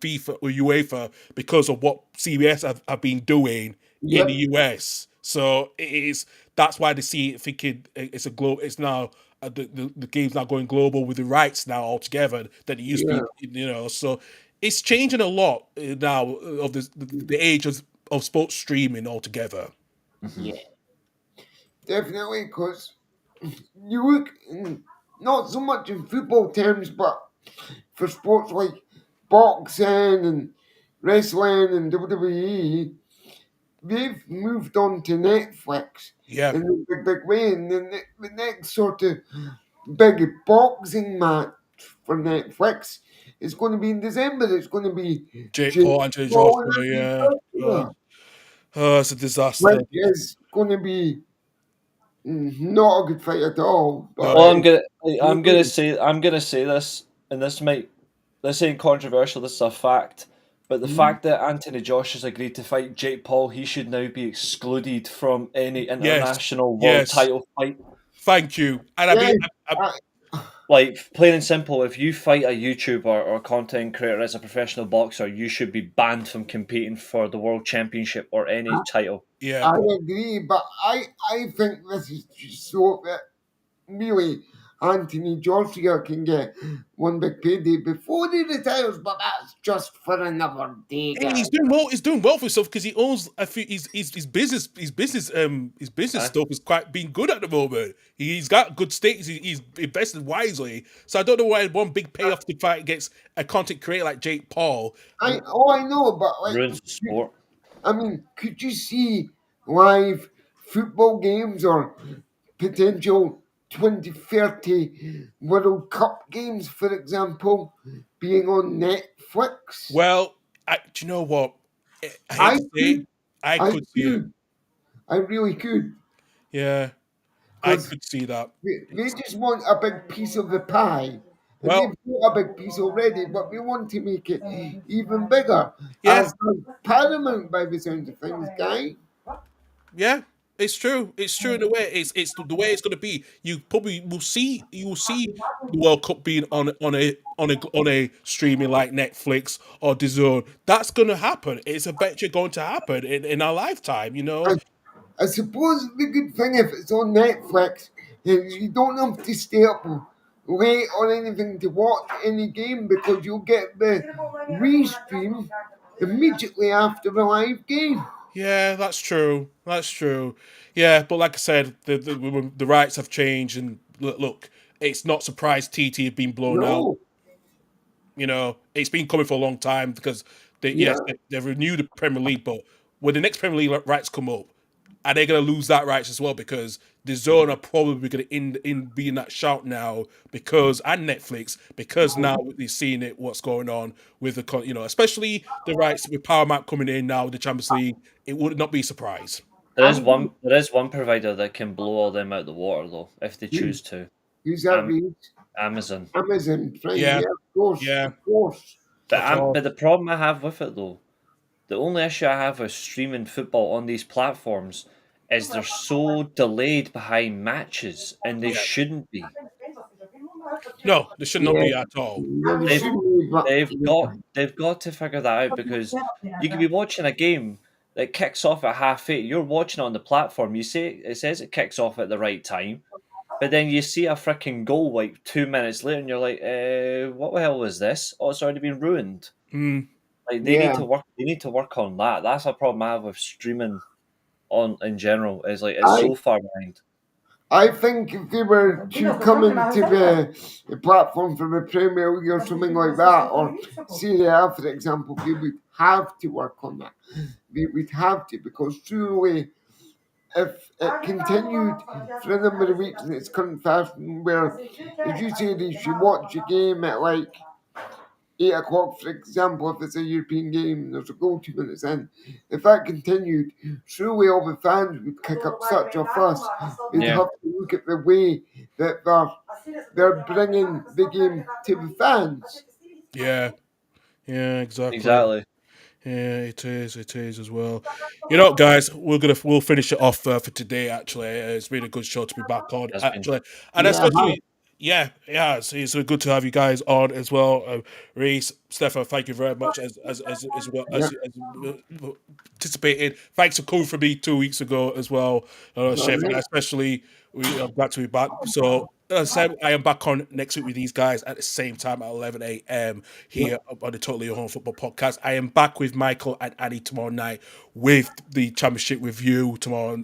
Speaker 1: FIFA with UEFA because of what CBS have been doing in the
Speaker 2: Yep.
Speaker 1: US. So it is that's why they see it thinking it's a globe. It's now the game's now going global with the rights now altogether that it used to
Speaker 2: Yeah.
Speaker 1: be. So it's changing a lot now of the age of sports streaming altogether.
Speaker 2: Yeah. Definitely, because you look, not so much in football terms, but for sports like boxing and wrestling and WWE, they've moved on to Netflix
Speaker 1: Yeah,
Speaker 2: in a big way. And then the next sort of big boxing match for Netflix it's going to be in December. It's going to be
Speaker 1: Jake Paul, Anthony
Speaker 2: Paul
Speaker 1: Joshua,
Speaker 2: and Anthony
Speaker 1: yeah.
Speaker 2: Joshua,
Speaker 1: Oh, it's a disaster.
Speaker 2: which is going to be not a good fight at all. But
Speaker 1: No.
Speaker 5: Well,
Speaker 2: you
Speaker 5: I'm gonna say this, and this ain't controversial. This is a fact. But the
Speaker 2: Mhm.
Speaker 5: fact that Anthony Josh has agreed to fight Jake Paul, he should now be excluded from any international world
Speaker 1: yes.
Speaker 5: title fight.
Speaker 1: Thank you. And I
Speaker 2: Yeah,
Speaker 1: mean,
Speaker 5: Like, plain and simple, if you fight a YouTuber or content creator as a professional boxer, you should be banned from competing for the world championship or any title.
Speaker 1: yeah.
Speaker 2: I agree, but I think this is just so that really Anthony Joshua can get one big payday before he retires, but that's just for another day,
Speaker 1: Hey,
Speaker 2: guys.
Speaker 1: he's doing well. He's doing well for himself because he owns. I think his business. His business
Speaker 5: Aye.
Speaker 1: stuff is quite being good at the moment. He's got good stakes. He's invested wisely. So I don't know why one big payoff to fight against a content creator like Jake Paul.
Speaker 2: I know, but like,
Speaker 5: Ruins the sport.
Speaker 2: I mean, could you see live football games or potential 2030 World Cup games, for example, being on Netflix?
Speaker 1: Well, do you know what? I hate
Speaker 2: I
Speaker 1: to say it,
Speaker 2: could,
Speaker 1: I
Speaker 2: I
Speaker 1: could see it.
Speaker 2: could, I really could,
Speaker 1: Yeah, I
Speaker 2: because
Speaker 1: could see that.
Speaker 2: they just want a big piece of the pie. And
Speaker 1: Well,
Speaker 2: they've got a big piece already, but we want to make it even bigger.
Speaker 1: yeah,
Speaker 2: As does Paramount, by the sound of things, guy.
Speaker 1: yeah. It's true. It's true in a way. It's the way it's going to be. You probably will see. You will see the World Cup being on a streaming like Netflix or DAZN. That's going to happen. It's eventually going to happen in our lifetime. You know.
Speaker 2: I suppose the good thing if it's on Netflix is you don't have to stay up late or anything to watch any game because you'll get the restream immediately after the live game.
Speaker 1: Yeah, that's true. That's true. Yeah, but like I said, the rights have changed, and look, it's not surprised TT had been blown out.
Speaker 2: No,
Speaker 1: You know, it's been coming for a long time because
Speaker 2: yeah,
Speaker 1: they renewed the Premier League, but when the next Premier League rights come up, are they going to lose that rights as well? Because the Zone are probably going to be in that shout now because and Netflix because now they're seeing it what's going on with especially the rights with Paramount coming in now the Champions League. It would not be a surprise.
Speaker 5: There is one provider that can blow all them out of the water though, if they choose to.
Speaker 2: who's that?
Speaker 5: Am- Amazon.
Speaker 2: Amazon Prime,
Speaker 1: Yeah,
Speaker 2: yeah, of course,
Speaker 1: yeah.
Speaker 2: of course.
Speaker 5: But the problem I have with it though, the only issue I have with streaming football on these platforms is they're so delayed behind matches, and they shouldn't be.
Speaker 1: No, they should not be at all.
Speaker 2: Yeah, they
Speaker 5: They've,
Speaker 2: shouldn't be, but
Speaker 5: they've got to figure that out because you could be watching a game that kicks off at 8:30. You're watching it on the platform. You say it says it kicks off at the right time, but then you see a freaking goal like 2 minutes later, and you're like, "What the hell was this? Oh, it's already been ruined."
Speaker 1: Mm,
Speaker 5: Like they
Speaker 2: yeah,
Speaker 5: need to work. They need to work on that. That's a problem I have with streaming on in general. Is like it's so far behind.
Speaker 2: I think if they were to come into the platform for the Premier League or something like that, or Serie A, for example, they would have to work on that. They would have to, because truly, if it continued for a number of weeks in its current fashion, where, as you say, they should watch a game at like 8 o'clock, for example, if it's a European game, there's a goal 2 minutes in. If that continued, surely all the fans would kick up such a fuss. They'd
Speaker 5: Yeah.
Speaker 2: have to look at the way that they're bringing the game to the fans.
Speaker 1: yeah, yeah, exactly.
Speaker 5: Exactly.
Speaker 1: Yeah, it is as well. You know, guys, we'll finish it off for today. Actually, it's been a good show to be back on.
Speaker 5: Has been.
Speaker 1: Actually, and
Speaker 2: Yeah,
Speaker 1: especially, yeah, it's good to have you guys on as well. Reece, Stephan, thank you very much as well as participated. Thanks for coming for me 2 weeks ago as well, Chef. And especially, we are glad to be back. So. As I said, I am back on next week with these guys at the same time at 11 a.m. here on the Totally Your Home Football Podcast. I am back with Michael and Annie tomorrow night with the championship review tomorrow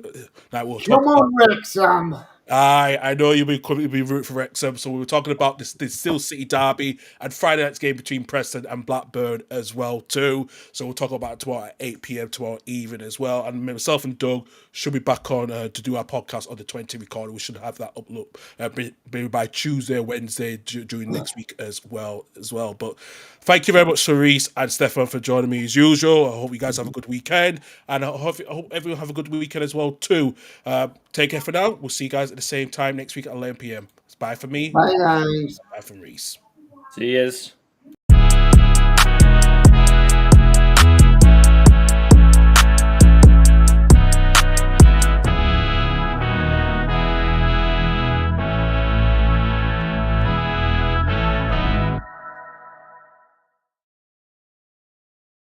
Speaker 1: night. We'll talk
Speaker 2: Come on, Wrexham.
Speaker 1: I know you'll be rooting for Wrexham, so we were talking about this still City derby and Friday night's game between Preston and Blackburn as well too. So we'll talk about it tomorrow at 8 p.m. tomorrow evening as well. And myself and Doug should be back on to do our podcast on the 20 recording. We should have that upload maybe by Tuesday or Wednesday during next week as well. But thank you very much to Reece and Stephan for joining me as usual. I hope you guys have a good weekend, and I hope everyone have a good weekend as well too. Take care for now. We'll see you guys at the same time next week at 11 p.m. Bye from me.
Speaker 2: Bye, guys.
Speaker 1: Bye from Reece.
Speaker 5: See yous.